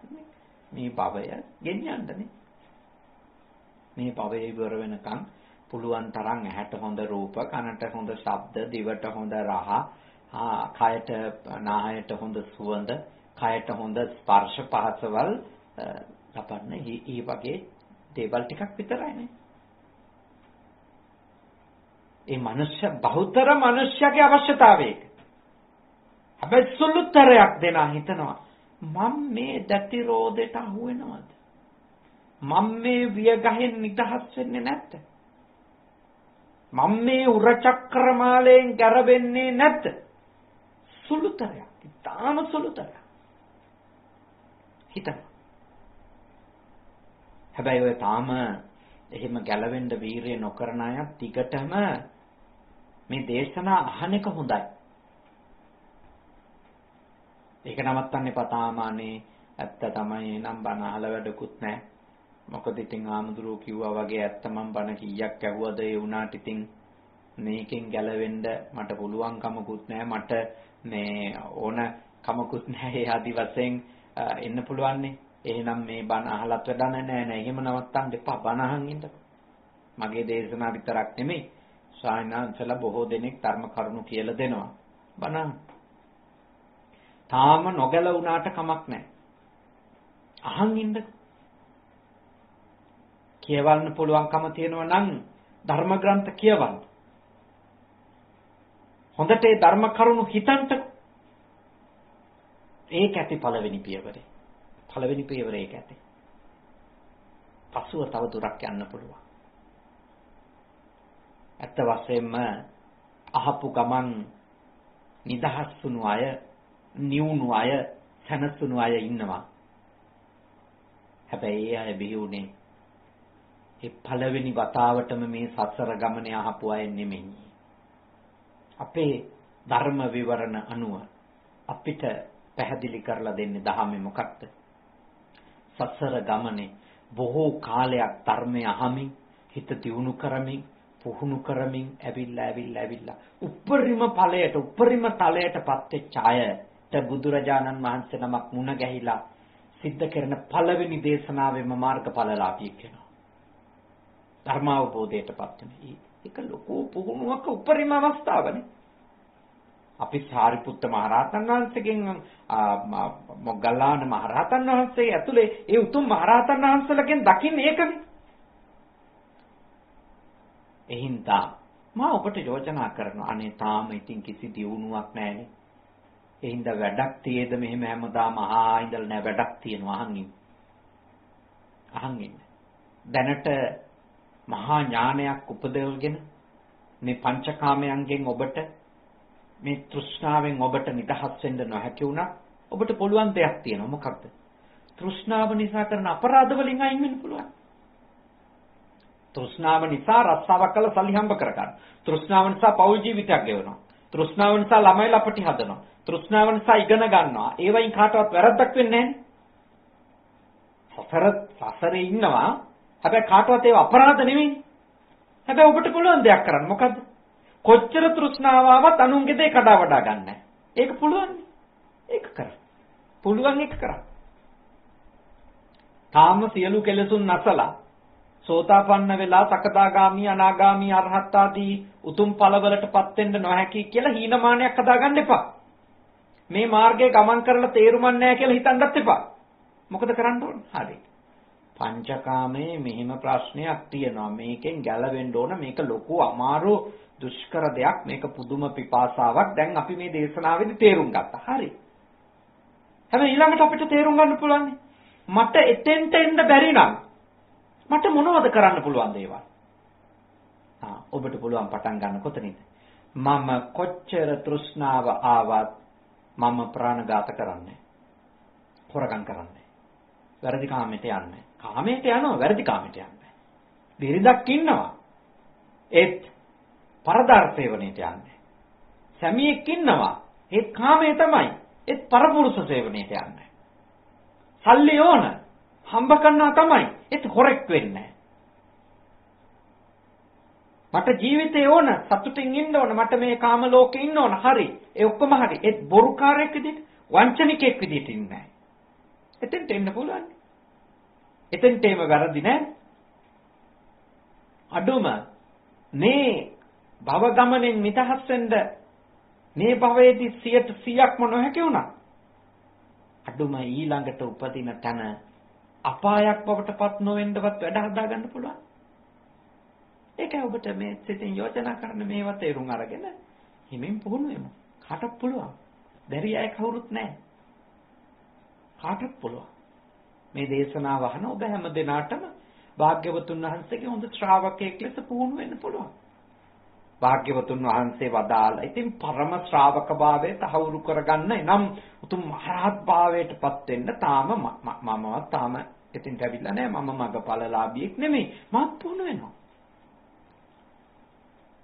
මේ භවය ගෙනියන්නනේ. මේ භවය ඉවර වෙනකන් පුළුවන් තරම් ඇහැට හොඳ රූප, කනට හොඳ ශබ්ද, දිවට හොඳ රහ, කයට නාහයට හොඳ සුවඳ, කයට හොඳ ස්පර්ශ පහසවල් ලබන්න. මේ වගේ දේවල් ටිකක් විතරයි නේ. ඒ මනුෂ්‍ය බහුතර මනුෂ්‍යගේ අවශ්‍යතාවය ඒක. හැබැයි සුළුතරයක් දෙනා හිතනවා මම මේ දැටි රෝදෙට අහු වෙනවද? මම මේ වියගහෙන් නිදහස් වෙන්නේ නැද්ද? මම මේ උරචක්‍රමාලයෙන් ගැරවෙන්නේ නැද්ද? සුළුතරයක්. ඊටාම සුළුතරයක්. හිතන්න. හැබැයි ඔය තාම එහෙම ගැලවෙන්න වීරිය නොකරන අය ටිකටම මේ දේශනා අහන එක හොඳයි. ඒක නවත්තන්න එපා තාමානේ ඇත්ත තමයි නම් බණ අහලා වැඩකුත් නැහැ. මොකද ඉතින් ආමුදුරෝ කිව්වා වගේ ඇත්ත මම බණ කීයක් ඇහුවද ඒ වුණාට ඉතින් මේකෙන් ගැලවෙන්න මට පුළුවන් කමකුත් නැහැ. මට මේ ඕන කමකුත් නැහැ. ඒ ආදි වශයෙන් එන්න පුළුවන්නේ. එහෙනම් මේ බණ අහලත් වැඩ නැහැ. එහෙම නවත්තන්න එපා. බණ අහන් ඉන්න. මගේ දේශනා විතරක් නෙමෙයි. ස්වාමීනාන්සලා බොහෝ දෙනෙක් ධර්ම කරුණු කියලා දෙනවා. බණ තාම නොගැලුණාට කමක් නැහැ. අහන් ඉන්න. කියවන්න පුළුවන්කම තියෙනවා නම් ධර්ම ග්‍රන්ථ කියවන්න. හොඳට ඒ ධර්ම කරුණු හිතන්ට. ඒක ඇති පළවෙනි පියවරේ. පළවෙනි පියවරේ ඒක ඇති. පසුව තව දුරක් යන්න පුළුවන්. ඇත්ත වශයෙන්ම අහපු ගමන් නිදහස් වුණු අය, නිවුණු අය, සැනසුණු අය ඉන්නවා. හැබැයි ඒ අය බිහිුනේ ඒ පළවෙනි වතාවටම මේ සසර ගමනේ අහපු අය නෙමෙයි. අපේ ධර්ම විවරණ අනුව අපිට පැහැදිලි කරලා දෙන්නේ ධහමේ මොකක්ද? සසර ගමනේ බොහෝ කාලයක් ධර්මය අහමින්, හිත දියුණු කරමින්, පුහුණු කරමින් ඇවිල්ලා උපරිම ඵලයට, උපරිම තලයටපත් වෙච්ච අයට බුදුරජාණන් වහන්සේ නමක් මුණ ගැහිලා සිද්ධ කරන පළවෙනි දේශනාවෙම මාර්ගඵලලාභී වෙනවා. ධර්මාවබෝධයටපත් වෙන. ඒක ලොකු පුහුණුවක උපරිම අවස්ථාවනේ. අපි සාරිපුත්ත මහරහතන් වහන්සේගෙන් මොග්ගල්ලාන මහරහතන් වහන්සේ ඇතුලේ ඒ උතුම් මහරහතන් වහන්සේලාගෙන් දකින්නේ ඒකනේ. එහින්දා මම ඔබට යෝජනා කරනවා අනේ තාම ඉතින් කිසි දියුණුවක් නැහැනේ. එහින්දා වැඩක් තියේද මෙහෙම හැමදාම අහා ඉඳලා නෑ වැඩක් තියෙනවා අහන් ඉන්න. දැනට මහා ඥානයක් උපදවගෙන මේ පංචකාමයන්ගෙන් ඔබට මේ තෘෂ්ණාවෙන් ඔබට නිදහස් වෙන්න නොහැකි වුණා. ඔබට පුළුවන් දෙයක් තියෙනවා. මොකක්ද? තෘෂ්ණාව නිසා කරන අපරාධ වලින් අයින් වෙන්න පුළුවන්. තෘෂ්ණාව නිසා රස්සාවක් කළ සල්ලි හම්බ කරගන්න. තෘෂ්ණාව නිසා පෞල් ජීවිතයක් ගෙවනවා. තෘෂ්ණාව නිසා ළමයි ලපටි හදනවා. තෘෂ්ණාව නිසා ඉගෙන ගන්නවා. ඒ වයින් කාටවත් වැරද්දක් වෙන්නේ නැහැ. සසරේ ඉන්නවා. හැබැයි කාටවත් ඒව අපරාධ නෙමෙයි. හැබැයි ඔබට පුළුවන් දෙයක් කරන්න. මොකද්ද? කොච්චර තෘෂ්ණාවාවත් අනුන්ගේ දේ කඩා වඩා ගන්න. ඒක පුළුවන්. ඒක කරන්න. පුළුවන් ඒක කරන්න. තාම සියලු කෙලෙසුන් නැසලා සෝතාපන්න වෙලා සකදාගාමි අනාගාමි අරහත් ආදී උතුම් ඵලවලටපත් වෙන්න නොහැකි කියලා හීනමානයක් හදාගන්න එපා. මේ මාර්ගයේ ගමන් කරලා තේරුමක් නැහැ කියලා හිතන්නත් එපා. මොකද කරන්න ඕන? හරි. පංචකාමයේ මෙහිම ප්‍රශ්නයක් තියෙනවා. මේකෙන් ගැලවෙන්න ඕන. මේක ලොකු අමාරු දුෂ්කර දෙයක්. මේක පුදුම පිපාසාවක්. දැන් අපි මේ දේශනාවේදී තේරුම් ගත්තා. හරි. හැබැයි ඊළඟට අපිට තේරුම් ගන්න පුළුවන් මට එතෙන්ට එන්න බැරි නම් මට මොනවද කරන්න පුළුවන් දේවල්? ඔබට පුළුවන් පටන් ගන්න කොතනින්ද? මම කොච්චර තෘෂ්ණාව ආවත් මම ප්‍රාණඝාත කරන්නේ. හොරකම් කරන්නේ. වැරදි කාමයට යන්නේ. කාමයට යනවා වැරදි කාමයට යන්නේ. බිරිඳක් ඉන්නවා. ඒත් පරදාර සේවනයට යන්නේ. සැමියෙක් ඉන්නවා. ඒත් කාමයේ තමයි. ඒත් පරපුරුෂ සේවනයට යන්නේ. සල්ලි ඕන. හම්බ කරනවා තමයි. ඒත් හොරෙක් වෙන්නේ. මට ජීවිතේ ඕන. සතුටින් ඉන්න ඕන. මට මේ කාම ලෝකේ ඉන්න ඕන. හරි. ඒ ඔක්කොම හරි. ඒත් බොරුකාරයෙක් විදිහට, වංචනිකයෙක් විදිහට ඉන්නේ නැහැ. එතෙන්ට එන්න පුළුවන්. එතෙන්ට ඒව වැරදි නෑ. අඩුම මේ භව ගමනෙන් නිදහස් වෙන්න මේ භවයේදී 100%ක්ම නොහැකි වුණා. අඩුම ඊළඟට උපදින තැන අපායක් බවටපත් නොවෙන්නවත් වැඩ හදා ගන්න පුළුවන්. ඒකයි ඔබට මේ සිතින් යෝජනා කරන මේවා තේරුම් අරගෙන හිමින් පුහුණු වෙමු. කාටත් පුළුවන්. බැරි අය කවුරුත් නැහැ. කාටත් පුළුවන්. මේ දේශනාව අහන ඔබ හැම දිනාටම භාග්‍යවතුන් වහන්සේගේ හොඳ ශ්‍රාවකයෙක් ලෙස පුහුණු වෙන්න පුළුවන්. භාග්‍යවතුන් වහන්සේ වදාලා ඉතින් පරම ශ්‍රාවක භාවයට තහවුරු කරගන්න නම් උතුම් මහරහත් භාවයටපත් වෙන්න මමවත් තාම එතින්ට ඇවිල්ලා නැහැ. මම මගපලලාභියෙක් නෙමෙයි. මාත් පුහුණු වෙනවා.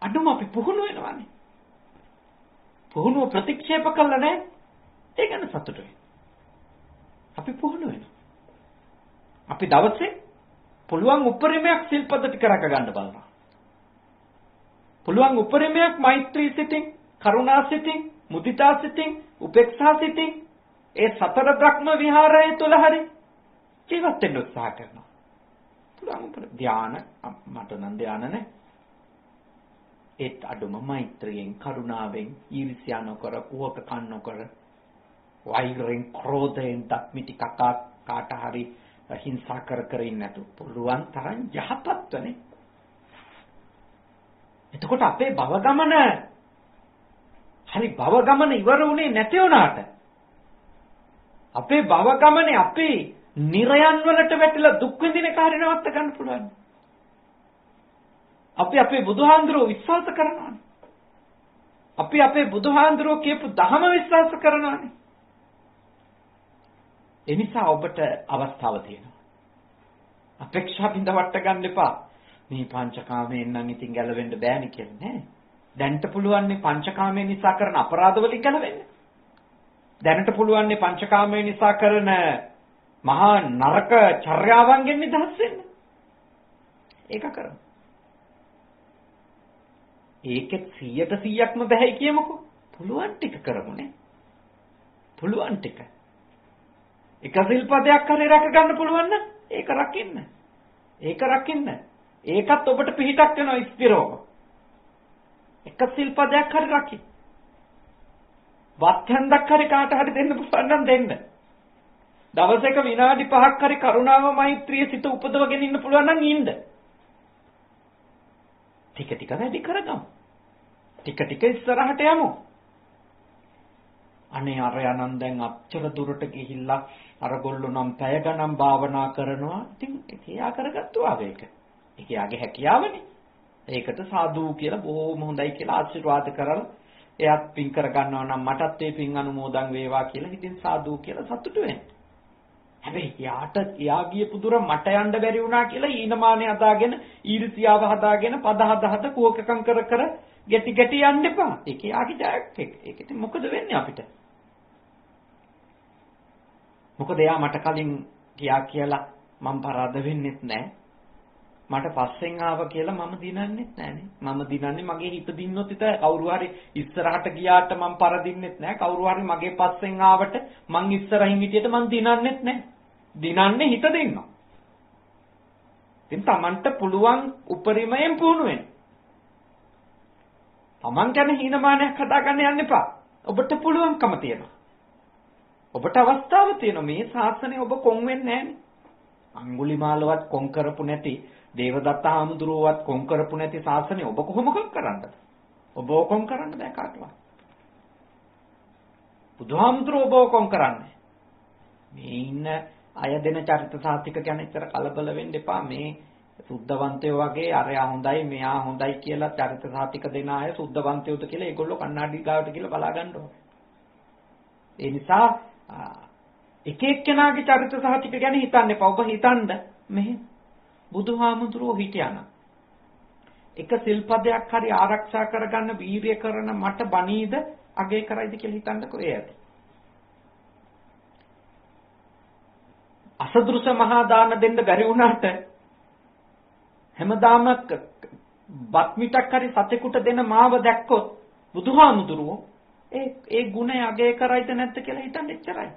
අඩුම අපි පුහුණු වෙනවානේ. පුහුණුව ප්‍රතික්ෂේප කළා නැහැ. ඒ ගැන සතුටු වෙන්න. අපි පුහුණු වෙනවා. අපි දවසේ පුළුවන් උපරිමයක් සිල්පද ටික රැක ගන්න බලනවා. පුළුවන් උපරිමයක් මෛත්‍රී සිතින්, කරුණා සිතින්, මුදිතා සිතින්, උපේක්ෂා සිතින් ඒ සතර බ්‍රහ්ම විහාරය තුල හරි ජීවත් වෙන්න උත්සාහ කරනවා. පුළුවන් උපර ධානය මට නම් ධානය නැහැ. ඒත් අඩුම මෛත්‍රියෙන්, කරුණාවෙන්, ඊර්ෂ්‍යා නොකර, කුහක කන් නොකර, වෛරයෙන්, ක්‍රෝධයෙන් දත්මිටි කකා කාට හරි හිංසා කර ඉන්න නැතු පුළුවන් තරම් යහපත් වෙන්නේ. එතකොට අපේ භව ගමන හරි භව ගමන ඉවර වුණේ නැති වුණාට අපේ භව ගමනේ අපේ නිරයන් වලට වැටිලා දුක් විඳින කාර්ය නවත්ත ගන්න පුළුවන්. අපි අපේ බුදුහාඳුරෝ විශ්වාස කරනවානේ. අපි අපේ බුදුහාඳුරෝ කියපු ධහම විශ්වාස කරනවානේ. ඒ නිසා ඔබට අවස්ථාව තියෙනවා. අපේක්ෂා බින්ද වට ගන්න එපා. මේ පංචකාමයෙන් නම් ඉතින් ගැලවෙන්න බෑනේ කියලා නෑ. දැනට පුළුවන් මේ පංචකාමයෙන් නිසා කරන අපරාධ වලින් ගැලවෙන්න. දැනට පුළුවන් මේ පංචකාමයෙන් නිසා කරන මහා නරක චර්යාවන්ගෙන් නිදහස් වෙන්න. ඒක කරමු. ඒකෙත් 100%ක්ම බෑයි කියමුකෝ. පුළුවන් ටික කරමුනේ. පුළුවන් ටික. එක සිල්පදයක් හරි රැක ගන්න පුළුවන් නම් ඒක රකින්න. ඒක රකින්න. ඒකත් ඔබට පිහිටක් වෙනවා ස්ථිරව. එක සිල්පදයක් හරි රකි. වත්හන්දක් හරි කාට හරි දෙන්න පුළුවන් නම් දෙන්න. දවසක විනාඩි 5ක් හරි කරුණාව මෛත්‍රිය සිත උපදවගෙන ඉන්න පුළුවන් නම් ඉන්න. ටික ටික වැඩි කරගමු. ටික ටික ඉස්සරහට යමු. අනේ අර යනන් දැන් අච්චර දුරට ගිහිල්ලා අර ගොල්ලෝ නම් පැය ගණන් භාවනා කරනවා. ඉතින් එයා කරගත්තු ආවේක. ඒක යාගේ හැකියාවනේ. ඒකට සාදු කියලා බොහොම හොඳයි කියලා ආශිර්වාද කරලා එයාත් පින් කර ගන්නවා නම් මටත් ඒ පින් අනුමෝදන් වේවා කියලා ඉතින් සාදු කියලා සතුටු වෙන්න. හැබැයි එයා ගියපු දුර මට යන්න බැරි වුණා කියලා ඊනමානේ හදාගෙන ඊර්ෂියාව හදාගෙන පද හද කෝකකම් කර ගැටි යන්න එපා. ඒක යාගේ ජයක් එක. ඒක ඉතින් මොකද වෙන්නේ අපිට? මොකද එයා මට කලින් කියලා මම පරාද වෙන්නෙත් නැහැ. මට පස්සෙන් ආව කියලා මම දිනන්නෙත් නැහනේ. මම දිනන්නේ මගේ හිත දින්නොත් විතරයි. කවුරු හරි ඉස්සරහට ගියාට මම පරදින්නෙත් නැහැ. කවුරු හරි මගේ පස්සෙන් ආවට මං ඉස්සරහින් හිටියට මං දිනන්නෙත් නැහැ. දිනන්නේ හිත දෙන්නවා. ඉතින් Tamanට පුළුවන් උපරිමයෙන් පුහුණු වෙන්න. Taman ගැන හීනමානයක් හදාගන්න යන්න එපා. ඔබට පුළුවන්කම තියෙනවා. ඔබට අවස්ථාව තියෙනවා. මේ ශාසනය ඔබ කොන් වෙන්නේ නැහනේ. අඟුලිමාලවත් කොන් කරපු නැති, දේවදත්ත හාමුදුරුවවත් කොන් කරපු නැති ශාසනය ඔබ කොහොම කොන් කරන්නද? ඔබ කොන් කරන්න බෑ කාටවත්. බුදුහාමුදුරුවෝ ඔබ කොන් කරන්නේ. මේ ඉන්න අය දෙන චරිත සාහිතික ගැන ඉතර කලබල වෙන්න එපා. මේ සුද්ධවන්තයෝ වගේ අරයා හොඳයි මෙයා හොඳයි කියලා චරිත සාහිතික දෙන අය සුද්ධවන්තයෝද කියලා ඒගොල්ලෝ කණ්ණාඩි ගාවට කියලා බලා ගන්න ඕනේ. ඒ නිසා එක එක්කෙනාගේ චරිත සාහිතික ගැන හිතන්න එපා. ඔබ හිතන්න මෙහෙ බුදුහාමුදුරුවෝ හිටියානම් එක සිල්පදයක් හරි ආරක්ෂා කරගන්න වීරිය කරන මට බණීද අගය කරයිද කියලා හිතන්නකෝ. ඒ ඇති. අසදෘස මහා දාන දෙන්න බැරි වුණාට හැමදාම බත් මිටක් හරි සතෙකුට දෙන මාව දැක්කොත් බුදුහාමුදුරුවෝ ඒ ගුණය අගය කරයිද නැද්ද කියලා හිතන්න එච්චරයි.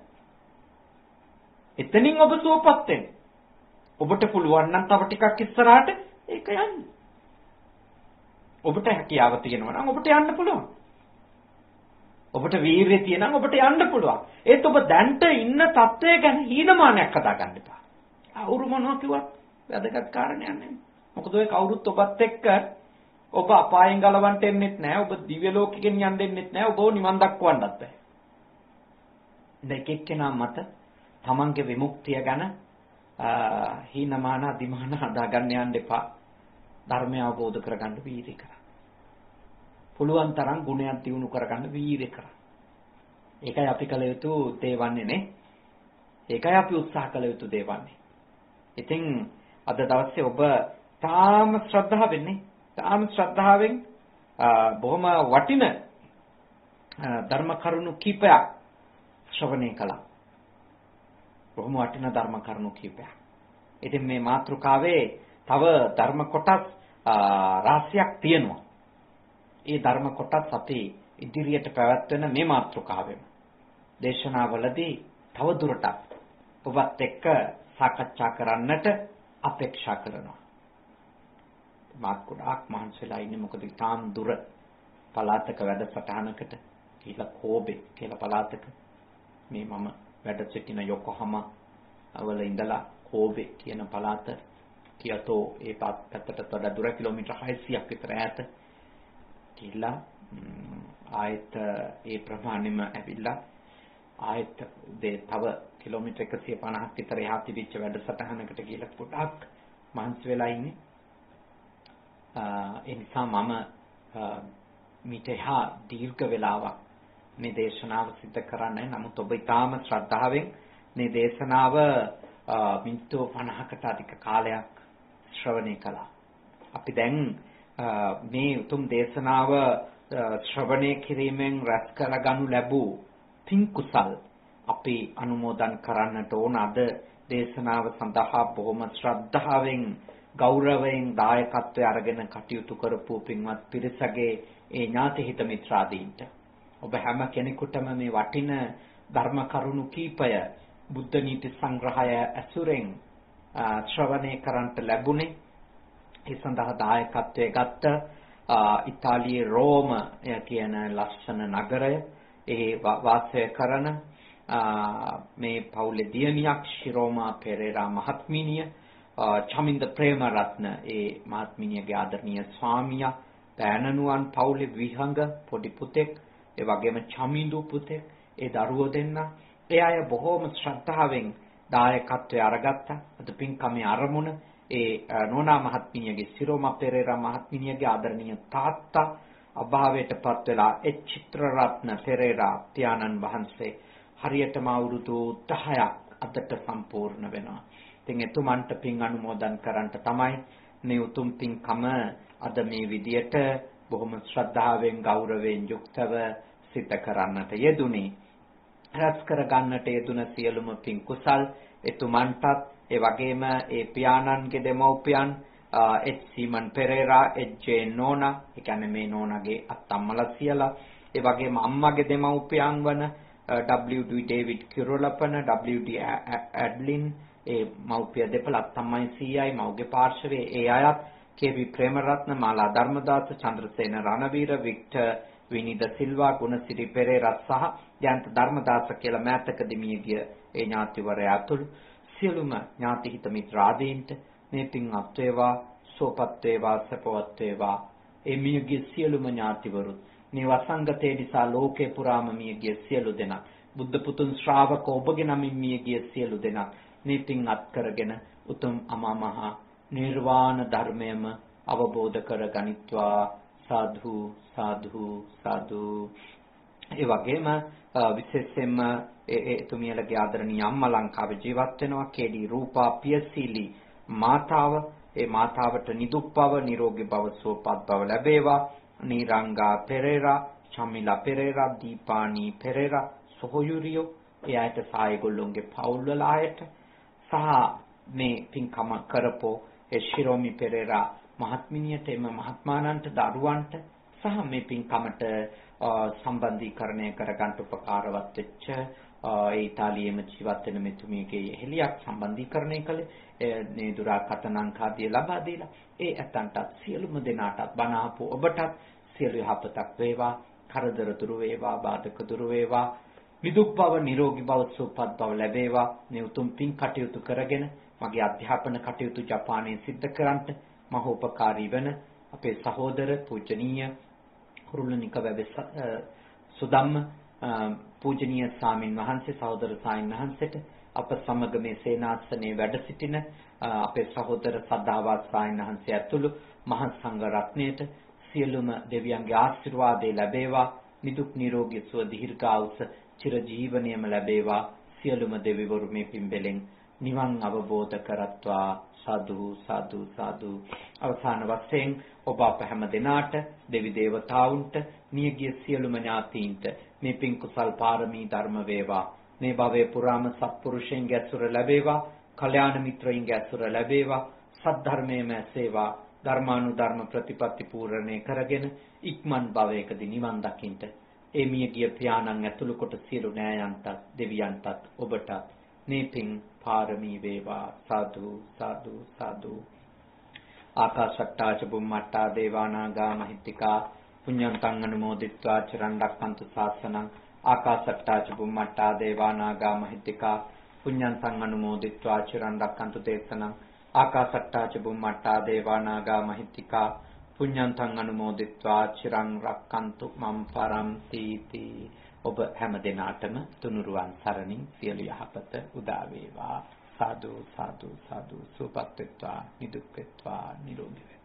එතනින් ඔබ සුවපත් වෙන්න. ඔබට පුළුවන් නම් තව ටිකක් ඉස්සරහට ඒක යන්න. ඔබට හැකියාව තියෙනවා නම් ඔබට යන්න පුළුවන්. ඔබට වීරිය තියෙනවා නම් ඔබට යන්න පුළුවන්. ඒත් ඔබ දැන්ට ඉන්න තත්ත්වය ගැන හීනමානයක් හදාගන්න එපා. අවුරු මොනවා කිව්වත් වැදගත් කාරණයක් නෙමෙයි. මොකද ඔය කවුරුත් ඔබත් එක්ක ඔබ අපායෙන් ගලවන්න එන්නෙත් නැහැ. ඔබ දිව්‍ය ලෝකෙකින් යන්න එන්නෙත් නැහැ. ඔබව නිවන් දක්වන්නත් බෑ. දැන් එක එක්කෙනා මත තමන්ගේ විමුක්තිය ගැන හීනමාන අදිමාන හදාගන්න යන්න එපා. ධර්මය අවබෝධ කරගන්න වීර්ය කරා. පුළුවන් තරම් ගුණයක් දියුණු කරගන්න වීර්ය කරා. ඒකයි අපි කළ යුතු දේවන්නේ නේ. ඒකයි අපි උත්සාහ කළ යුතු දේවන්නේ. ඉතින් අද දවසේ ඔබ තාම ශ්‍රද්ධාවෙන් බොහොම වටින ධර්ම කරුණු කීපයක් ශ්‍රවණය කළා. බොහොම වටින ධර්ම කරුණු කීපයක්. ඉතින් මේ මාතෘකාවේ තව ධර්ම කොටස් රාශියක් තියෙනවා. ඒ ධර්ම කොටස් අපි ඉදිරියට පැවැත්වෙන මේ මාතෘකාවෙම දේශනාවලදී තව දුරටත් ඔබත් එක්ක සාකච්ඡා කරන්නට අපේක්ෂා කරනවා. මාත් ගොඩාක් මහන්සිලා ඉන්නේ මොකද තාම දුර පළාතක වැඩසටහනකට කියලා කෝබේ කියලා පළාතක මේ මම වැඩ සිටින යොකෝහාමා වල ඉඳලා කෝබේ කියන පළාත කියතෝ ඒ පැත්තට වඩා දුර කිලෝමීටර් 600ක් විතර ඈත කියලා ආයත ඒ ප්‍රමාණෙම ඇවිල්ලා ආයත තව කිලෝමීටර් 150ක් විතර එහා තිබිච්ච වැඩසටහනකට ගිහලා පොඩක් මහන්සි වෙලා ඉන්නේ. ඒ නිසා මම මීට එහා දීර්ඝ වේලාවක් මේ දේශනාව සිදු කරන්නේ. නමුත් ඔබ ඊටාම ශ්‍රද්ධාවෙන් මේ දේශනාව මිනිත්තු 50කට අධික කාලයක් ශ්‍රවණය කළා. අපි දැන් මේ උතුම් දේශනාව ශ්‍රවණය කිරීමෙන් රැස් කරගනු ලැබූ පින් කුසල් අපි අනුමෝදන් කරන්නට ඕන. අද දේශනාව සඳහා බොහොම ශ්‍රද්ධාවෙන් ගෞරවයෙන් දායකත්වය අරගෙන කටයුතු කරපු පින්වත් පිරිසගේ ඒ ඥාති හිත මිත්‍රාදීන්ට ඔබ හැම කෙනෙකුටම මේ වටින ධර්ම කරුණු කීපය බුද්ධ නීති සංග්‍රහය ඇසුරෙන් ශ්‍රවණය කරන්නට ලැබුණේ. ඒ සඳහා දායකත්වයේ ගත්ත ඉතාලියේ රෝම කියන ලස්සන නගරය ඒ වාසය කරන මේ පවුලේ දියණියක් ශිරෝමා පෙරේරා මහත්මිනිය, චමින්ද ප්‍රේමරත්න ඒ මහත්මිනියගේ ආදරණීය ස්වාමියා, පෑනනුවන් පවුලේ විහඟ පොඩි පුතෙක්, ඒ වගේම චමින්දු පුතෙක්, ඒ දරුවෝ දෙන්න ඒ අය බොහෝම ශ්‍රද්ධාවෙන් දායකත්වයේ අරගත්තා. අද පින්කමේ ආරමුණ ඒ නෝනා මහත්මිනියගේ ශිරෝමා පෙරේරා මහත්මිනියගේ ආදරණීය තාත්තා අභාවයටපත් වෙලා ඒ චිත්‍රරත්න පෙරේරා පියාණන් වහන්සේ හරියටම අවුරුදු 10ක් අදට සම්පූර්ණ වෙනවා. ඉතින් එතුමන්ට පින් අනුමෝදන් කරන්නට තමයි මේ උතුම් පින්කම අද මේ විදියට බොහොම ශ්‍රද්ධාවෙන් ගෞරවයෙන් යුක්තව සිද්ධ කරන්නට යෙදුනේ. රැස් කර ගන්නට යෙදුන සියලුම පින් කුසල් එතුමන්ටත් ඒ වගේම ඒ පියාණන්ගේ දෙමව්පියන් සීමන් පෙරේරා ජේ නෝනා ඒ කියන්නේ මේ නෝනාගේ අත්තම්මලා සියලා ඒ වගේම අම්මාගේ දෙමව්පියන් වන WD ඩේවිඩ් කිරොලපන WD ඇඩ්ලින් ඒ මව්පිය දෙපළ අත්තම්මයි සීයයි මව්ගේ පාර්ශවයේ ඒ අයත් KV ප්‍රේමරත්න මාලා ධර්මදාස චන්ද්‍රසේන රණවීර වික්ටර් විනිද සිල්වා ගුණසිරි පෙරේරා සහ ජයන්ත ධර්මදාස කියලා මෑතකදී මියගිය ඒ ඥාතිවරයා ඇතුළු සියලුම ඥාති හිත මිත්‍රාදීන්ට මේ පින් අත් වේවා සෝපත් වේවා සපවත් වේවා. ඒ මියගිය සියලුම ඥාතිවරුත් මේ වසංගතේ නිසා ලෝකේ පුරාම මියගිය සියලු දෙනා බුද්ධ පුතුන් ශ්‍රාවක ඔබගේ නමින් මියගිය සියලු දෙනා මේ පින් අත් කරගෙන උතුම් අමා මහ නිර්වාණ ධර්මයම අවබෝධ කර ගනිත්වා. සාධු සාධු සාධු. ඒ වගේම විශේෂයෙන්ම එතුමියලගේ ආදරණීය අම්මා ලංකාවේ ජීවත් වෙනවා කේඩී රූපා පියසීලි මාතාව. ඒ මාතාවට නිදුක් බව නිරෝගී බව සුවපත් බව ලැබේවා. නීරංගා පෙරේරා, චමිලා පෙරේරා, දීපානී පෙරේරා, සොහොයුරියෝ ඒ අයට සහ ඒගොල්ලොන්ගේ පවුල් වල අයට සහ මේ පින්කම කරපෝ ඒ ශිරෝමි පෙරේරා මහත්මිනියට එම මහත්මානන්ට දරුවන්ට සහ මේ පින්කමට සම්බන්ධීකරණය කරගන්න උපකාරවත් වෙච්ච ඒ ඉතාලියේම ජීවත් වෙන මෙතුමියගේ හෙලියක් සම්බන්ධීකරණය කළේ මේ දුරකථන අංක ආදී ලබා දීලා ඒ ඇතන්ටත් සියලුම දෙනාටත් බණ ආපු ඔබටත් සියලු යහපතක් වේවා. කරදර දුරු වේවා, බාධක දුරු වේවා, නිදුක් බව නිරෝගී බව සුවපත් බව ලැබේවා. මේ උතුම් පින් කටයුතු කරගෙන මගේ අධ්‍යාපන කටයුතු ජපානයේ සිද්ධ කරන්නට මහෝපකාරී වන අපේ සහෝදර පූජනීය කුරුල්ලනික වැවේ සුදම්ම පූජනීය ස්වාමින් වහන්සේ සහෝදර සාමින් වහන්සේට අප සමග මේ සේනාසනයේ වැඩ සිටින අපේ සහෝදර සද්ධාවත් ස්වාමින් වහන්සේ ඇතුළු මහා සංඝ රත්නයට සියලුම දෙවියන්ගේ ආශිර්වාදය ලැබේවා. නිදුක් නිරෝගී සුව දීර්ඝායුෂ චිර ජීවනයේම ලැබේවා. සියලුම දෙවිවරු මේ පින්බෙලෙන් නිවන් අවබෝධ කරත්වා. සාදු සාදු සාදු. අවසාන වශයෙන් ඔබ අප හැම දෙනාට දෙවි දේවතාවුන්ට නියගිය සියලුම ඥාතීන්ට මේ පින් කුසල් පාරමී ධර්ම වේවා. මේ භවයේ පුරාම සත්පුරුෂයන්ගේ ඇසුර ලැබේවා. කල්යාණ මිත්‍රයින්ගේ ඇසුර ලැබේවා. සද්ධර්මයේම ඇසේවා. ධර්මානුධර්ම ප්‍රතිපatti පූර්ණේ කරගෙන ඉක්මන් භවයකදී නිවන් දකින්ට ඒ මියගිය පියාණන් ඇතුළු කොට සියලු නෑයන්ටත් දෙවියන්ටත් ඔබටත් මේ පින් පාරමී වේවා. සාදු සාදු සාදු. ආකාශට්ටා ච බුම්මට්ටා දේවානාගා මහිත්‍තිකා පුඤ්ඤන්තං අනුමෝදිත්වා චිරන් රක්ඛන්තු ශාසනං. ආකාශට්ටා ච බුම්මට්ටා දේවානාගා මහිත්‍තිකා පුඤ්ඤන්තං අනුමෝදිත්වා චිරන් රක්ඛන්තු දේශනං. ආකාශට්ටා ච බුම්මට්ටා දේවානාගා මහිත්‍තිකා පුඤ්ඤන්තං අනුමෝදිත්වා චිරං රක්ඛන්තු මම් පරන්ති තී. ඔබ හැම දිනාටම තුනුරුවන් සරණින් සියලු යහපත උදා වේවා. සාදු සාදු සාදු. සුවපත් වෙත්වා, නිදුක් වෙත්වා, නිරෝගී